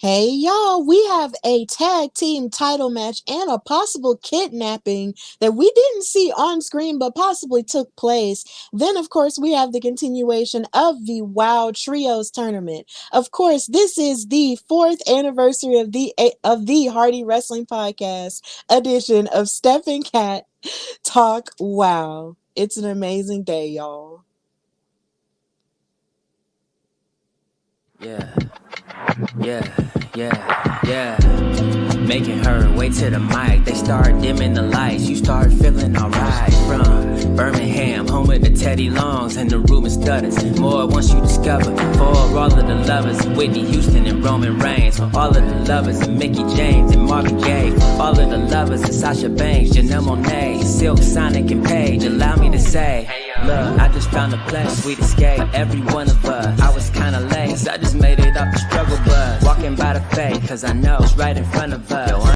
Hey y'all, we have a tag team title match and a possible kidnapping that we didn't see on screen but possibly took place. Then, of course, we have the continuation of the WoW Trios tournament. Of course, this is the fourth anniversary of the Hardy Wrestling Podcast edition of Steph and Cat Talk WoW. It's an amazing day, y'all. Yeah, yeah. Making her way to the mic. They start dimming the lights. You start feeling alright. From Birmingham, home of the Teddy Longs and the Ruben Studders. More once you discover. For all of the lovers, Whitney Houston and Roman Reigns. For all of the lovers of Mickey James and Marvin Gaye. For all of the lovers of Sasha Banks, Janelle Monáe, Silk, Sonic, and Paige. Allow me to say, look, I just found a place, sweet escape for every one of us. I was kinda late, so I just made it up the struggle bus. Walking by the fate, cause I know it's right in front of us.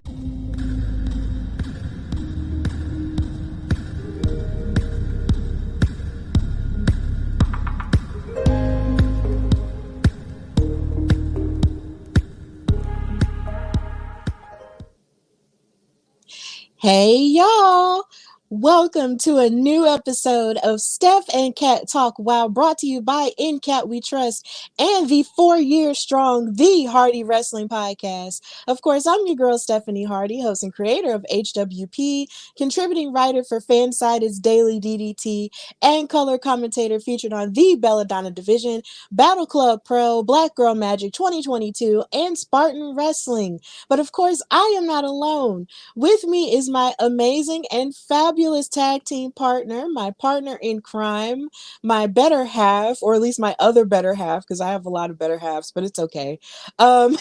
Hey y'all! Welcome to a new episode of Steph and Cat Talk WoW, brought to you by In Cat We Trust and the 4 year strong The Hardy Wrestling Podcast. Of course, I'm your girl Stephanie Hardy, host and creator of HWP, contributing writer for Fansided's Daily DDT, and color commentator featured on The Belladonna Division, Battle Club Pro, Black Girl Magic 2022, and Spartan Wrestling. But of course, I am not alone. With me is my amazing and fabulous tag team partner, my partner in crime, my better half, or at least my other better half, because I have a lot of better halves, but it's okay. Um,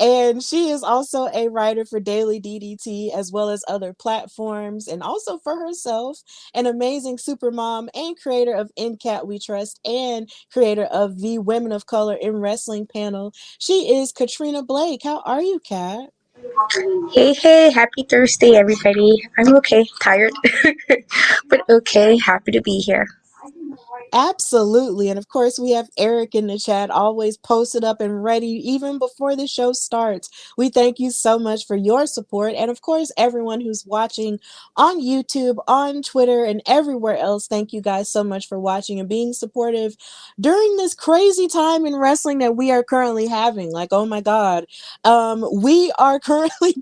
and she is also a writer for Daily DDT as well as other platforms, and also for herself, an amazing super mom and creator of In Cat We Trust and creator of the Women of Color in Wrestling panel. She is Katrina Blake. How are you, Kat? Hey, happy Thursday, everybody. I'm okay, tired, but okay, happy to be here. Absolutely. And of course, we have Eric in the chat, always posted up and ready even before the show starts. We thank you so much for your support. And of course, everyone who's watching on YouTube, on Twitter, and everywhere else, thank you guys so much for watching and being supportive during this crazy time in wrestling that we are currently having. Like, oh my God. We are currently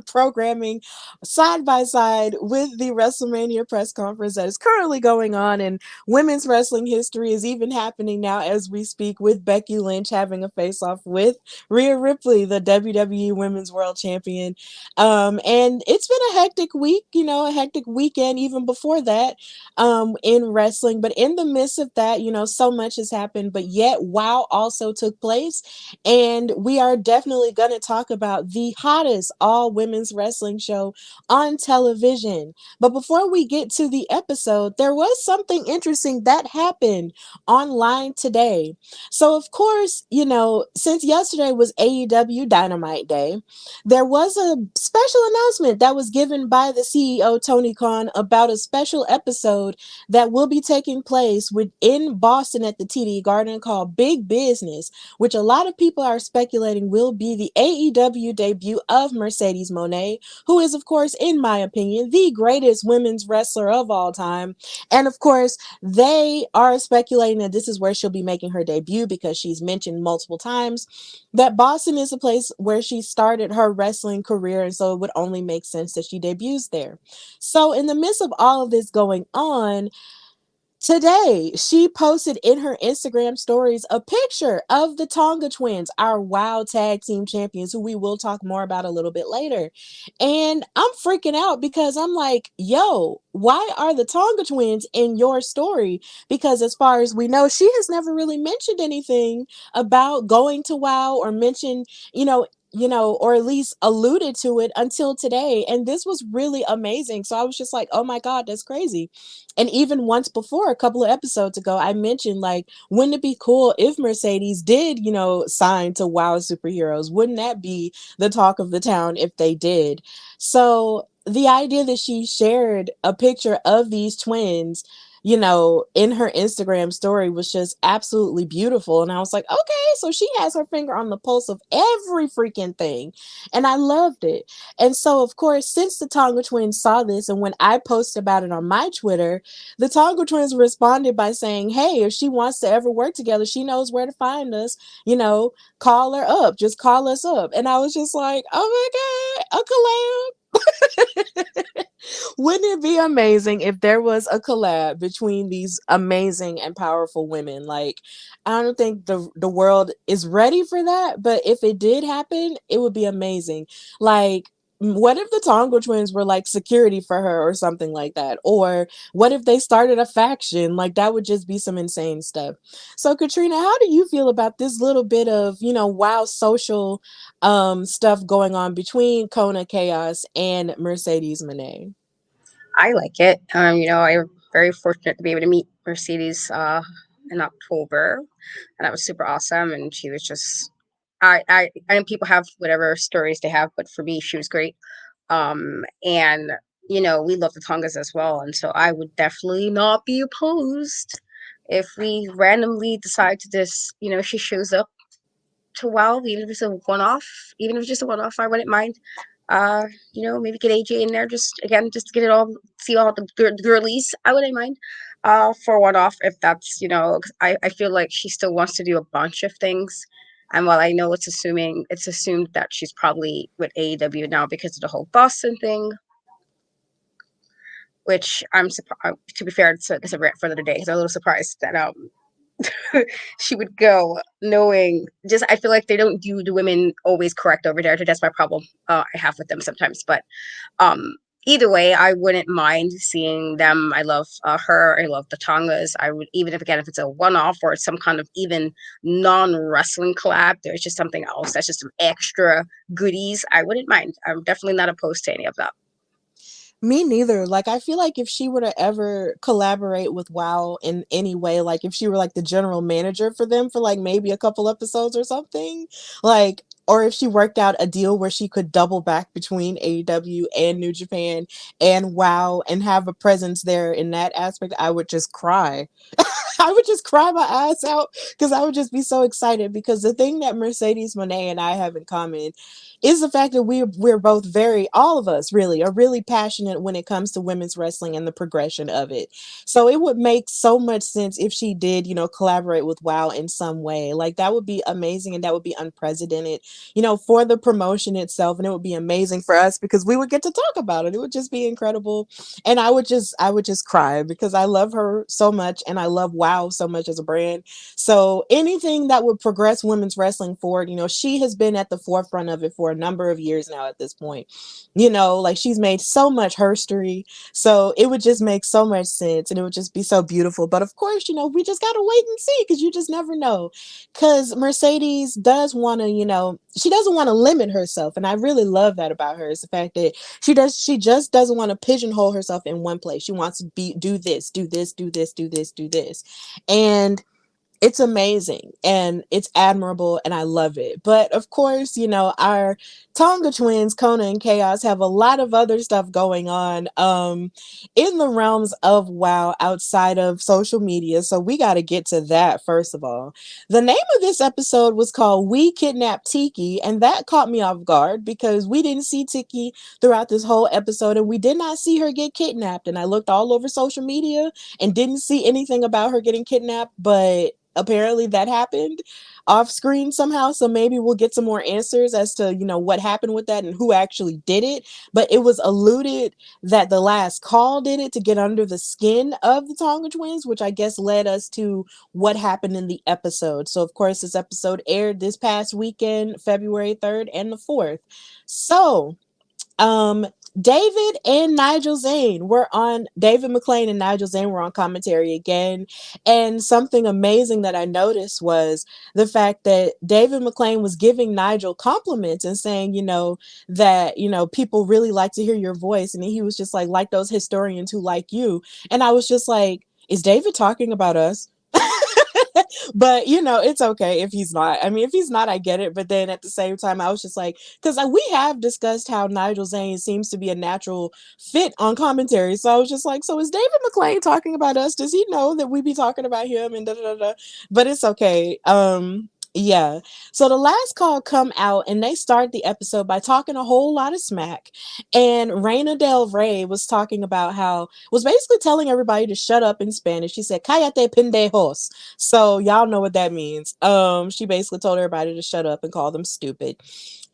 programming side by side with the WrestleMania press conference that is currently going on. And women's wrestling history is even happening now as we speak, with Becky Lynch having a face-off with Rhea Ripley, the WWE Women's World Champion. And it's been a hectic week, a hectic weekend even before that in wrestling. But in the midst of that, so much has happened. But yet, WoW also took place. And we are definitely going to talk about the hottest all-women's wrestling show on television. But before we get to the episode, there was something interesting that happened online today. So, of course, since yesterday was AEW Dynamite Day, there was a special announcement that was given by the CEO, Tony Khan, about a special episode that will be taking place within Boston at the TD Garden called Big Business, which a lot of people are speculating will be the AEW debut of Mercedes Moné, who is, of course, in my opinion, the greatest women's wrestler of all time. And of course, they are speculating that this is where she'll be making her debut because she's mentioned multiple times that Boston is a place where she started her wrestling career, and so it would only make sense that she debuts there. So in the midst of all of this going on, today, she posted in her Instagram stories a picture of the Tonga Twins, our WoW Tag Team Champions, who we will talk more about a little bit later. And I'm freaking out because I'm like, yo, why are the Tonga Twins in your story? Because as far as we know, she has never really mentioned anything about going to WoW or mentioned, or at least alluded to it until today. And this was really amazing. So I was just like, oh my God, that's crazy. And even once before, a couple of episodes ago, I mentioned, like, wouldn't it be cool if Mercedes did, sign to WoW Superheroes? Wouldn't that be the talk of the town if they did? So the idea that she shared a picture of these twins in her Instagram story was just absolutely beautiful. And I was like, okay, so she has her finger on the pulse of every freaking thing. And I loved it. And so, of course, since the Tonga twins saw this, and when I posted about it on my Twitter, the Tonga twins responded by saying, hey, if she wants to ever work together, she knows where to find us. Call her up, just call us up. And I was just like, oh my God, a collab. Wouldn't it be amazing if there was a collab between these amazing and powerful women? Like, I don't think the world is ready for that, but if it did happen, it would be amazing. Like, what if the Tonga twins were like security for her or something like that? Or what if they started a faction? Like, that would just be some insane stuff. So, Katrina, how do you feel about this little bit of, wow, social stuff going on between Kona Chaos and Mercedes Monet? I like it. I'm very fortunate to be able to meet Mercedes in October, and that was super awesome. And she was just, I know people have whatever stories they have, but for me, she was great. And we love the Tongas as well, and so I would definitely not be opposed if we randomly decide to just, she shows up to WoW, even if it's a one off, even if it's just a one off, I wouldn't mind. Maybe get AJ in there just to get it all, see all the girlies. I wouldn't mind. For one off, if that's 'cause I feel like she still wants to do a bunch of things. And while I know it's assumed that she's probably with AEW now because of the whole Boston thing, which I'm surprised. To be fair, it's a rant for another day. Because I'm a little surprised that she would go knowing, just I feel like they don't do the women always correct over there. So that's my problem I have with them sometimes. But either way, I wouldn't mind seeing them. I love her. I love the Tongas. I would, even if it's a one-off or some kind of even non-wrestling collab, there's just something else that's just some extra goodies, I wouldn't mind. I'm definitely not opposed to any of that. Me neither. Like, I feel like if she were to ever collaborate with WoW in any way, like if she were like the general manager for them for like maybe a couple episodes or something, like, or if she worked out a deal where she could double back between AEW and New Japan and WoW and have a presence there in that aspect, I would just cry. I would just cry my eyes out because I would just be so excited, because the thing that Mercedes Monet and I have in common is the fact that we're both all of us really are really passionate when it comes to women's wrestling and the progression of it. So it would make so much sense if she did, collaborate with WoW in some way. Like, that would be amazing, and that would be unprecedented, for the promotion itself, and it would be amazing for us because we would get to talk about it. It would just be incredible. And I would just cry because I love her so much and I love WoW so much as a brand. So anything that would progress women's wrestling forward, she has been at the forefront of it for a number of years now at this point. Like, she's made so much history. So it would just make so much sense and it would just be so beautiful. But of course, we just got to wait and see, because you just never know. Because Mercedes does want to, she doesn't want to limit herself. And I really love that about her, is the fact that she just doesn't want to pigeonhole herself in one place. She wants to do this, do this, do this, do this, do this. And it's amazing and it's admirable and I love it. But of course, our Tonga twins, Kona and Chaos, have a lot of other stuff going on in the realms of WoW outside of social media. So we got to get to that first of all. The name of this episode was called We Kidnapped Tiki, and that caught me off guard because we didn't see Tiki throughout this whole episode and we did not see her get kidnapped. And I looked all over social media and didn't see anything about her getting kidnapped, but apparently that happened off screen somehow. So maybe we'll get some more answers as to, what happened with that and who actually did it. But it was alluded that the last call did it to get under the skin of the Tonga twins, which I guess led us to what happened in the episode. So of course, this episode aired this past weekend, February 3rd and the 4th. So um David and Nigel Zane were on David McLean and Nigel Zane were on commentary again. And something amazing that I noticed was the fact that David McLean was giving Nigel compliments and saying, that, people really like to hear your voice. And he was just like those historians who like you. And I was just like, is David talking about us? But it's okay if he's not. I mean, if he's not, I get it. But then at the same time, I was just like, because we have discussed how Nigel Zane seems to be a natural fit on commentary. So I was just like, so is David McClain talking about us? Does he know that we be talking about him and da da da da? But it's okay. Yeah. So the last call come out and they start the episode by talking a whole lot of smack. And Reina Del Rey was talking about how was basically telling everybody to shut up in Spanish. She said, "Cállate pendejos." So y'all know what that means. She basically told everybody to shut up and call them stupid.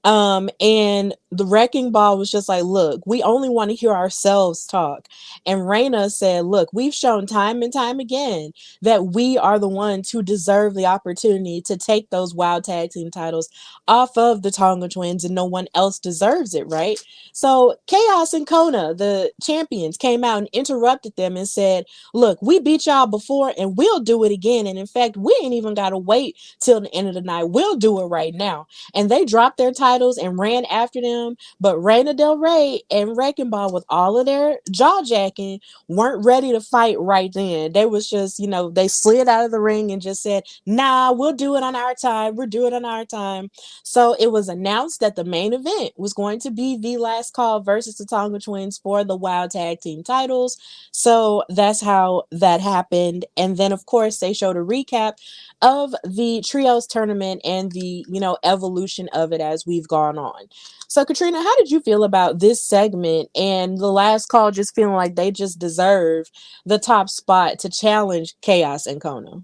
And the wrecking ball was just like, look, we only want to hear ourselves talk. And Raina said, look, we've shown time and time again that we are the ones who deserve the opportunity to take those wild tag team titles off of the Tonga Twins, and no one else deserves it, right? So Chaos and Kona, the champions, came out and interrupted them and said, look, we beat y'all before and we'll do it again. And in fact, we ain't even got to wait till the end of the night. We'll do it right now. And they dropped their titles and ran after them. But Reina Del Rey and Wrecking Ball, with all of their jaw jacking, weren't ready to fight right then. They was just, they slid out of the ring and just said, nah, we'll do it on our time. We'll do it on our time. So it was announced that the main event was going to be the last call versus the Tonga Twins for the Wild Tag Team titles. So that's how that happened. And then, of course, they showed a recap of the trios tournament and the evolution of it as we've gone on. So Katrina, how did you feel about this segment and the last call just feeling like they just deserve the top spot to challenge Chaos and Kona?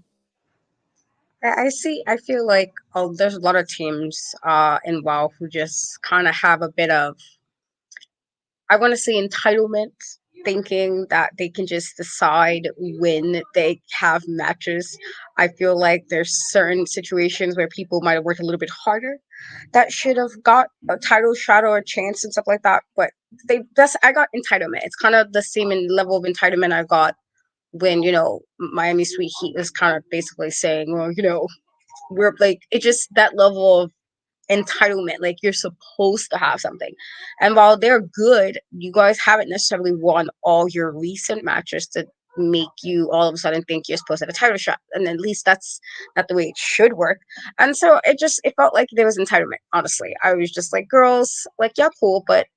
I see. I feel like there's a lot of teams in WoW who just kind of have a bit of, I want to say, entitlement, thinking that they can just decide when they have matches. I feel like there's certain situations where people might have worked a little bit harder that should have got a title shot or a chance and stuff like that. But I got entitlement. It's kind of the same level of entitlement I got when Miami Sweet Heat was kind of basically saying, well, we're like, it just that level of entitlement, like you're supposed to have something. And while they're good, you guys haven't necessarily won all your recent matches to make you all of a sudden think you're supposed to have a title shot. And at least that's not the way it should work. And so it felt like there was entitlement. Honestly, I was just like, girls, like, yeah, cool, but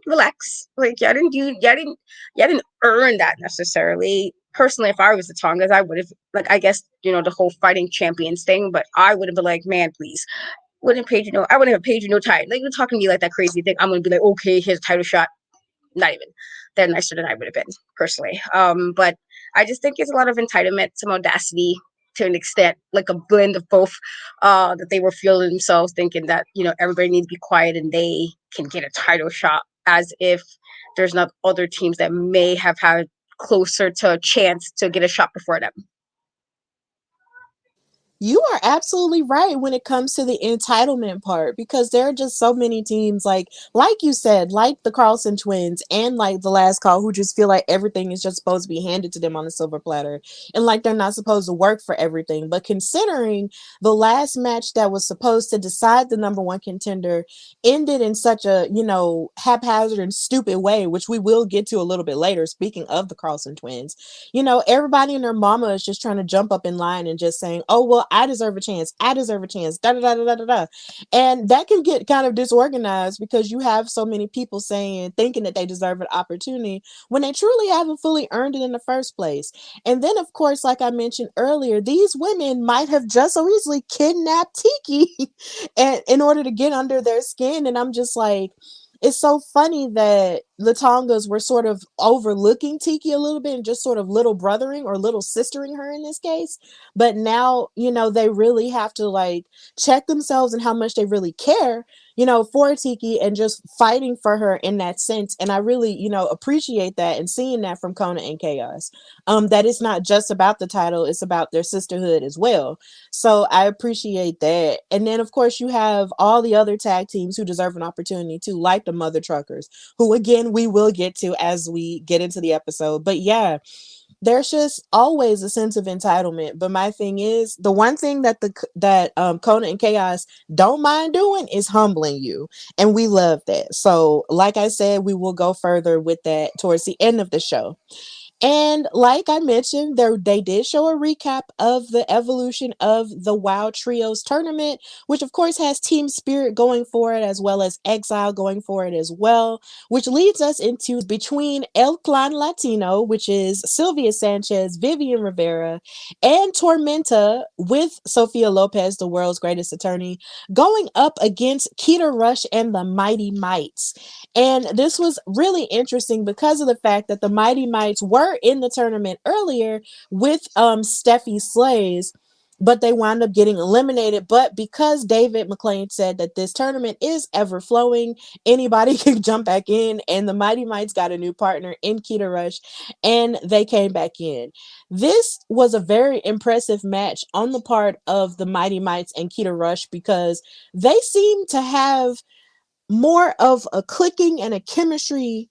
relax. Like, y'all didn't earn that necessarily. Personally, if I was the Tongas, I would have, like, I guess, the whole fighting champions thing, but I would have been like, man, please, wouldn't have paid you I wouldn't have paid you no title. Like, you're talking to me like that crazy thing. I'm gonna be like, okay, here's a title shot. Not even. They're nicer than I would have been, personally. But I just think it's a lot of entitlement, some audacity to an extent, like a blend of both, that they were feeling themselves thinking that, everybody needs to be quiet and they can get a title shot, as if there's not other teams that may have had closer to a chance to get a shot before them. You are absolutely right when it comes to the entitlement part, because there are just so many teams like you said, like the Carlson Twins and like the last call, who just feel like everything is just supposed to be handed to them on a silver platter, and like they're not supposed to work for everything. But considering the last match that was supposed to decide the number one contender ended in such a haphazard and stupid way, which we will get to a little bit later, speaking of the Carlson Twins, everybody and their mama is just trying to jump up in line and just saying, oh, well, I deserve a chance. I deserve a chance. Da da da da da da. And that can get kind of disorganized because you have so many people thinking that they deserve an opportunity when they truly haven't fully earned it in the first place. And then, of course, like I mentioned earlier, these women might have just so easily kidnapped Tiki and in order to get under their skin. And I'm just like, it's so funny that the Tongas were sort of overlooking Tiki a little bit and just sort of little brothering or little sistering her in this case. But now, they really have to check themselves and how much they really care, for Tiki and just fighting for her in that sense. And I really, appreciate that and seeing that from Kona and Chaos. That it's not just about the title, it's about their sisterhood as well. So I appreciate that. And then, of course, you have all the other tag teams who deserve an opportunity too, like the Mother Truckers, who, again, we will get to as we get into the episode. But yeah, there's just always a sense of entitlement. But my thing is, the one thing that Kona and Chaos don't mind doing is humbling you, and we love that. So, like I said, we will go further with that towards the end of the show. And like I mentioned, they did show a recap of the evolution of the WoW Trios tournament, which of course has Team Spirit going for it as well as Exile going for it as well, which leads us into between El Clan Latino, which is Sylvia Sanchez, Vivian Rivera, and Tormenta with Sofia Lopez, the world's greatest attorney, going up against Keta Rush and the Mighty Mites. And this was really interesting because of the fact that the Mighty Mites were in the tournament earlier with Steffi Slays, but they wound up getting eliminated. But because David McLean said that this tournament is ever flowing, anybody can jump back in, and the Mighty Mites got a new partner in Keta Rush, and they came back in. This was a very impressive match on the part of the Mighty Mites and Keta Rush because they seem to have more of a clicking and a chemistry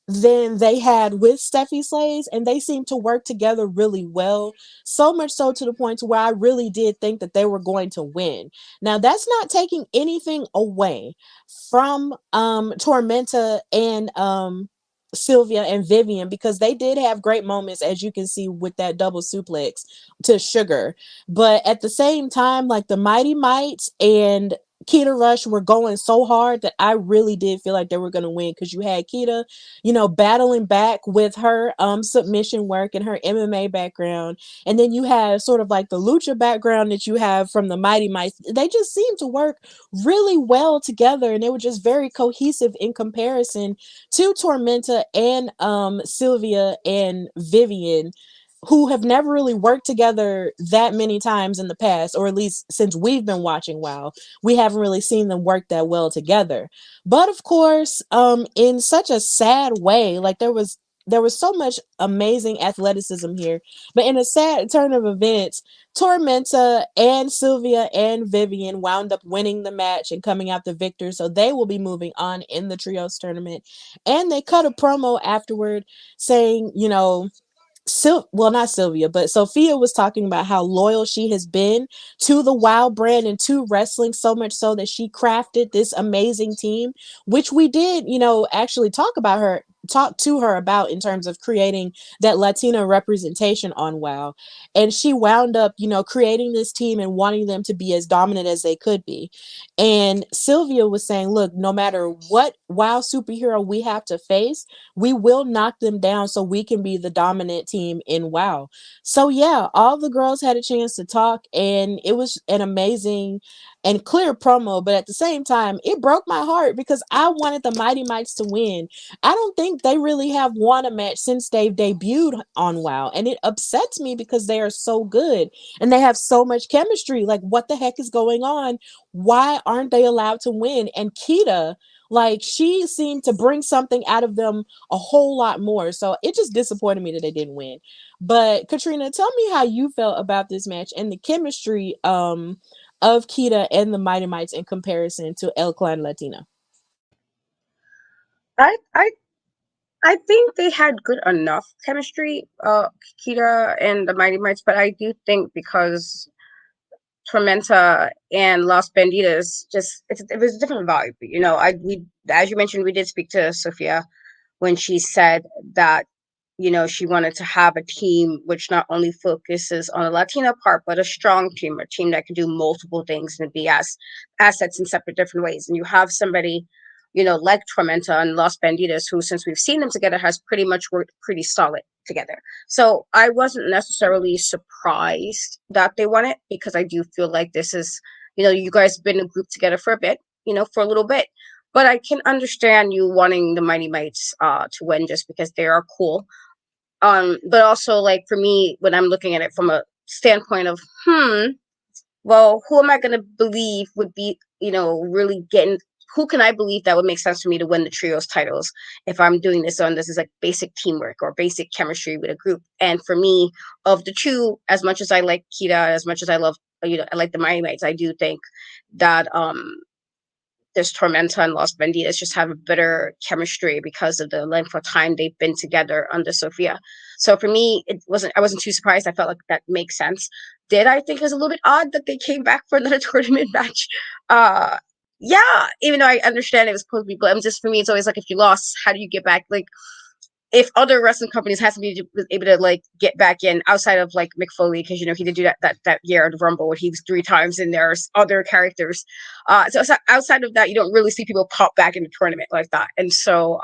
than they had with Steffi Slays, and they seemed to work together really well. So much so to the point to where I really did think that they were going to win. Now, that's not taking anything away from Tormenta and Sylvia and Vivian, because they did have great moments, as you can see with that double suplex to Sugar. But at the same time, like the Mighty Mites and Keta Rush were going so hard that I really did feel like they were going to win, because you had Keta, battling back with her submission work and her MMA background. And then you have sort of like the lucha background that you have from the Mighty Mites. They just seemed to work really well together, and they were just very cohesive in comparison to Tormenta and Sylvia and Vivian, who have never really worked together that many times in the past, or at least since we've been watching WoW, we haven't really seen them work that well together. But of course, in such a sad way, like there was so much amazing athleticism here, but in a sad turn of events, Tormenta and Sylvia and Vivian wound up winning the match and coming out the victor, so they will be moving on in the trios tournament. And they cut a promo afterward saying, not Sylvia, but Sophia was talking about how loyal she has been to the WoW brand and to wrestling, so much so that she crafted this amazing team, which we did, actually talk to her about in terms of creating that Latino representation on WoW. And she wound up, creating this team and wanting them to be as dominant as they could be. And Sylvia was saying, look, no matter what WoW superhero we have to face, we will knock them down so we can be the dominant team in WoW. So yeah, all the girls had a chance to talk, and it was an amazing and clear promo, but at the same time, it broke my heart because I wanted the Mighty Mites to win. I don't think they really have won a match since they've debuted on WoW, and it upsets me because they are so good and they have so much chemistry. Like, what the heck is going on? Why aren't they allowed to win? And Keta, like, she seemed to bring something out of them a whole lot more. So it just disappointed me that they didn't win. But Katrina, tell me how you felt about this match and the chemistry of Keta and the Mighty Mites in comparison to El Clan Latina. I I I think they had good enough chemistry, Keta and the Mighty Mites, but I do think because Tormenta and Los Bandidas it was a different vibe. We as you mentioned, we did speak to Sophia when she said that she wanted to have a team which not only focuses on the Latina part, but a strong team, a team that can do multiple things and be as assets in separate different ways. And you have somebody, like Tormenta and Los Bandidas, who, since we've seen them together, has pretty much worked pretty solid together. So I wasn't necessarily surprised that they won it, because I do feel like this is, you guys have been a group together for a bit, for a little bit. But I can understand you wanting the Mighty Mites to win just because they are cool. But also, like, for me, when I'm looking at it from a standpoint of, well, who am I going to believe would be, really getting, who can I believe that would make sense for me to win the trios titles if I'm doing this on this is like basic teamwork or basic chemistry with a group. And for me, of the two, as much as I like Keta, as much as I love, I like the Mighty Mites, I do think that this Tormenta and Los Bandidas just have a better chemistry because of the length of time they've been together under Sophia. So for me, I wasn't too surprised. I felt like that makes sense. Did I think it was a little bit odd that they came back for another tournament match? Yeah, even though I understand it was supposed to be, but just for me, it's always like, if you lost, how do you get back? Like, if other wrestling companies has to be able to like get back in outside of like Mick Foley, because you know he did do that year at the Rumble where he was 3 times, and there's other characters. So outside of that, you don't really see people pop back in the tournament like that. And so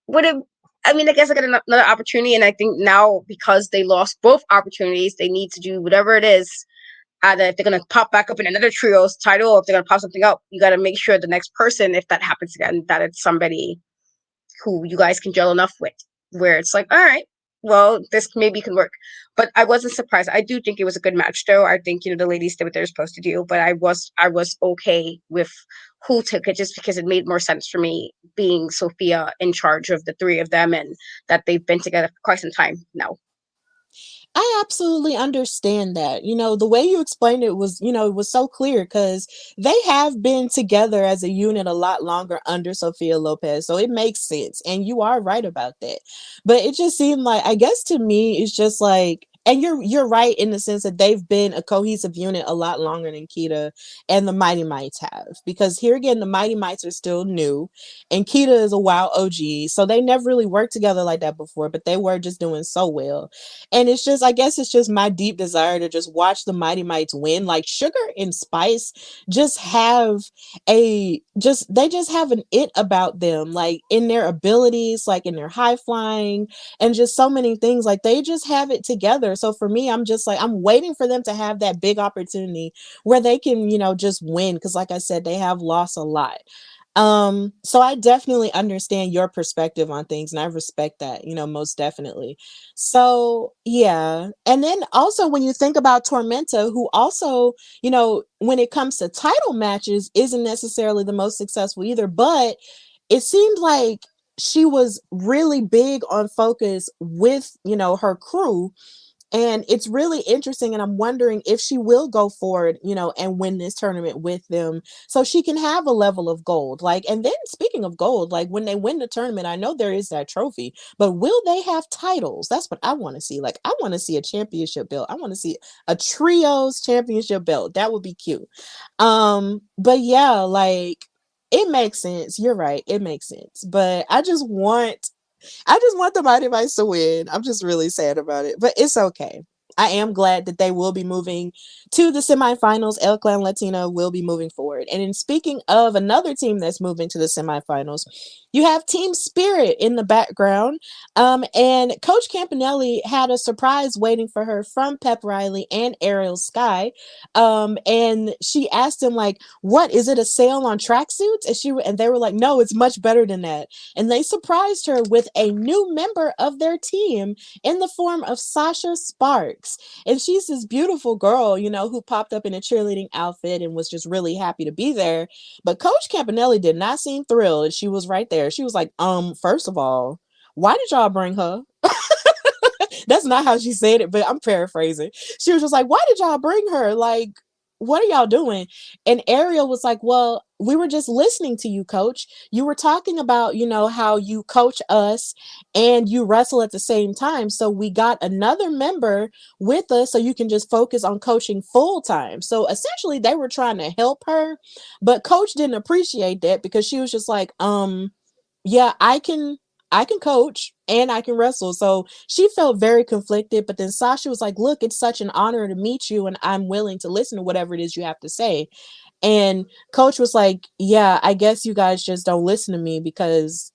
would have. I mean, I guess I got another opportunity, and I think now because they lost both opportunities, they need to do whatever it is. Either if they're gonna pop back up in another trios title, or if they're gonna pop something up, you got to make sure the next person, if that happens again, that it's somebody who you guys can gel enough with, where it's like, all right, well, this maybe can work. But I wasn't surprised. I do think it was a good match, though. I think the ladies did what they're supposed to do, but I was okay with who took it, just because it made more sense for me being Sophia in charge of the 3 of them, and that they've been together for quite some time now. I absolutely understand that. The way you explained it was, it was so clear because they have been together as a unit a lot longer under Sophia Lopez. So it makes sense. And you are right about that. But it just seemed like, I guess to me, it's just like, and you're right in the sense that they've been a cohesive unit a lot longer than Keta and the Mighty Mites have. Because here again, the Mighty Mites are still new, and Keta is a wild OG. So they never really worked together like that before, but they were just doing so well. And it's just, I guess it's just my deep desire to just watch the Mighty Mites win. Like Sugar and Spice just have they just have an it about them, like in their abilities, like in their high flying, and just so many things. Like they just have it together. So for me, I'm just like, I'm waiting for them to have that big opportunity where they can, just win. Cause like I said, they have lost a lot. So I definitely understand your perspective on things, and I respect that, most definitely. So yeah. And then also when you think about Tormenta, who also, when it comes to title matches, isn't necessarily the most successful either, but it seemed like she was really big on focus with, her crew, and it's really interesting. And I'm wondering if she will go forward, and win this tournament with them so she can have a level of gold. Like, and then speaking of gold, like when they win the tournament, I know there is that trophy, but will they have titles? That's what I want to see. Like, I want to see a championship belt. I want to see a trios championship belt. That would be cute. But yeah, like it makes sense. You're right. It makes sense. But I just want the Mighty Mice to win. I'm just really sad about it, but it's okay. I am glad that they will be moving to the semifinals. El Clan Latina will be moving forward. And in speaking of another team that's moving to the semifinals, you have Team Spirit in the background. And Coach Campanelli had a surprise waiting for her from Pep Riley and Ariel Sky. And she asked him, like, what is it, a sale on tracksuits? And they were like, no, it's much better than that. And they surprised her with a new member of their team in the form of Sasha Sparks. And she's this beautiful girl, who popped up in a cheerleading outfit and was just really happy to be there. But Coach Campanelli did not seem thrilled. She was right there. She was like, first of all, why did y'all bring her? That's not how she said it, but I'm paraphrasing. She was just like, why did y'all bring her? Like, what are y'all doing? And Ariel was like, well, we were just listening to you, coach. You were talking about, how you coach us and you wrestle at the same time. So we got another member with us so you can just focus on coaching full time. So essentially they were trying to help her, but coach didn't appreciate that because she was just like, yeah, I can coach and I can wrestle. So she felt very conflicted. But then Sasha was like, look, it's such an honor to meet you, and I'm willing to listen to whatever it is you have to say. And coach was like, yeah, I guess you guys just don't listen to me because,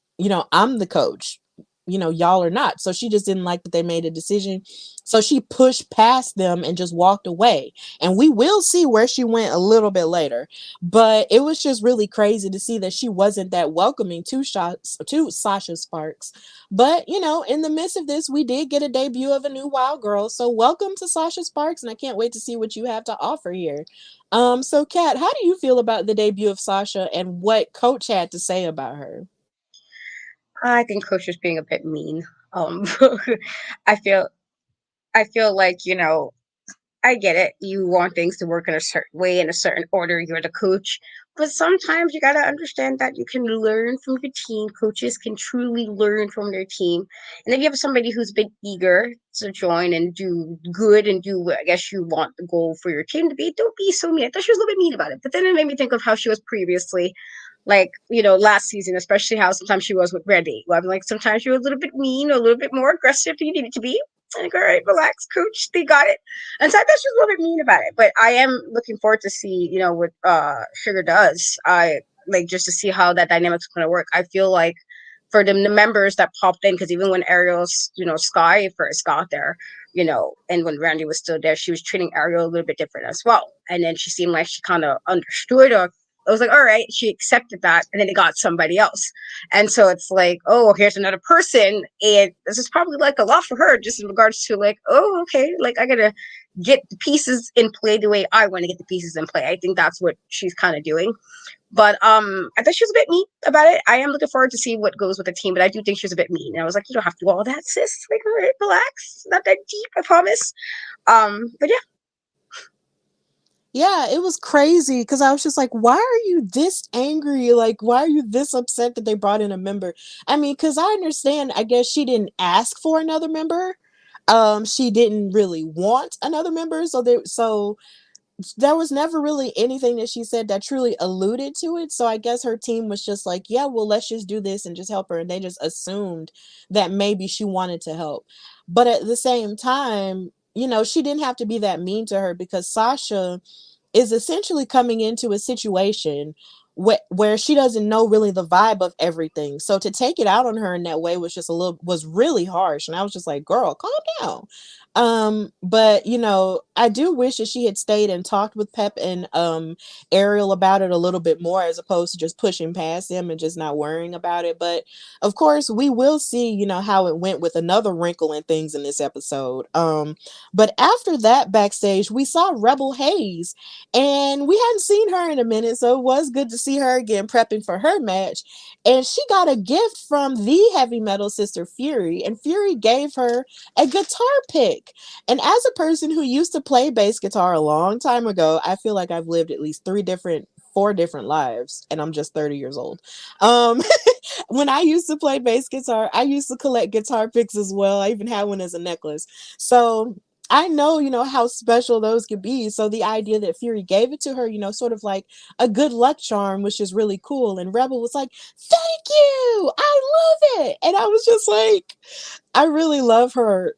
I'm the coach. Y'all are not. So she just didn't like that they made a decision. So she pushed past them and just walked away. And we will see where she went a little bit later. But it was just really crazy to see that she wasn't that welcoming to Sasha Sparks. But, in the midst of this, we did get a debut of a new wild girl. So welcome to Sasha Sparks. And I can't wait to see what you have to offer here. So Kat, how do you feel about the debut of Sasha and what coach had to say about her? I think Coach was being a bit mean. I feel I feel like, I get it. You want things to work in a certain way, in a certain order. You're the coach. But sometimes you got to understand that you can learn from your team. Coaches can truly learn from their team. And if you have somebody who's been eager to join and do good and do what I guess you want the goal for your team to be, don't be so mean. I thought she was a little bit mean about it. But then it made me think of how she was previously. like, last season, especially how sometimes she was with Brandy. Well, I'm like, sometimes she was a little bit mean or a little bit more aggressive than you needed to be. I'm like, all right, relax, coach, they got it. And so I thought she was a little bit mean about it. But I am looking forward to see, what Sugar does. I like just to see how that dynamic's gonna work. I feel like for the members that popped in, because even when Ariel's, Sky first got there, and when Randy was still there, she was treating Ariel a little bit different as well. And then she seemed like she kind of understood, or I was like, all right, she accepted that, and then they got somebody else. And so it's like, oh, here's another person. And this is probably like a lot for her, just in regards to like, oh, okay, like I gotta get the pieces in play the way I want to get the pieces in play. I think that's what she's kind of doing. But I thought she was a bit mean about it. I am looking forward to see what goes with the team, but I do think she was a bit mean. And I was like, you don't have to do all that, sis. Like, all right, relax. Not that deep, I promise. But yeah. Yeah, it was crazy because I was just like, why are you this angry? Like, why are you this upset that they brought in a member? I mean, because I understand, I guess she didn't ask for another member. She didn't really want another member. So there was never really anything that she said that truly alluded to it. So I guess her team was just like, yeah, well, let's just do this and just help her. And they just assumed that maybe she wanted to help. But at the same time, she didn't have to be that mean to her because Sasha is essentially coming into a situation where she doesn't know really the vibe of everything. So to take it out on her in that way was really harsh. And I was just like, girl, calm down. But I do wish that she had stayed and talked with Pep and Ariel about it a little bit more as opposed to just pushing past them and just not worrying about it. But of course we will see, how it went with another wrinkle in things in this episode. But after that backstage, we saw Rebel Haze, and we hadn't seen her in a minute, so it was good to see her again prepping for her match. And she got a gift from the heavy metal sister Fury, and Fury gave her a guitar pick. And as a person who used to play bass guitar a long time ago, I feel like I've lived at least 4 different lives, and I'm just 30 years old. Um, when I used to play bass guitar, I used to collect guitar picks as well. I even had one as a necklace. So I know, how special those could be. So the idea that Fury gave it to her, sort of like a good luck charm, which is really cool. And Rebel was like, thank you. I love it. And I was just like, I really love her,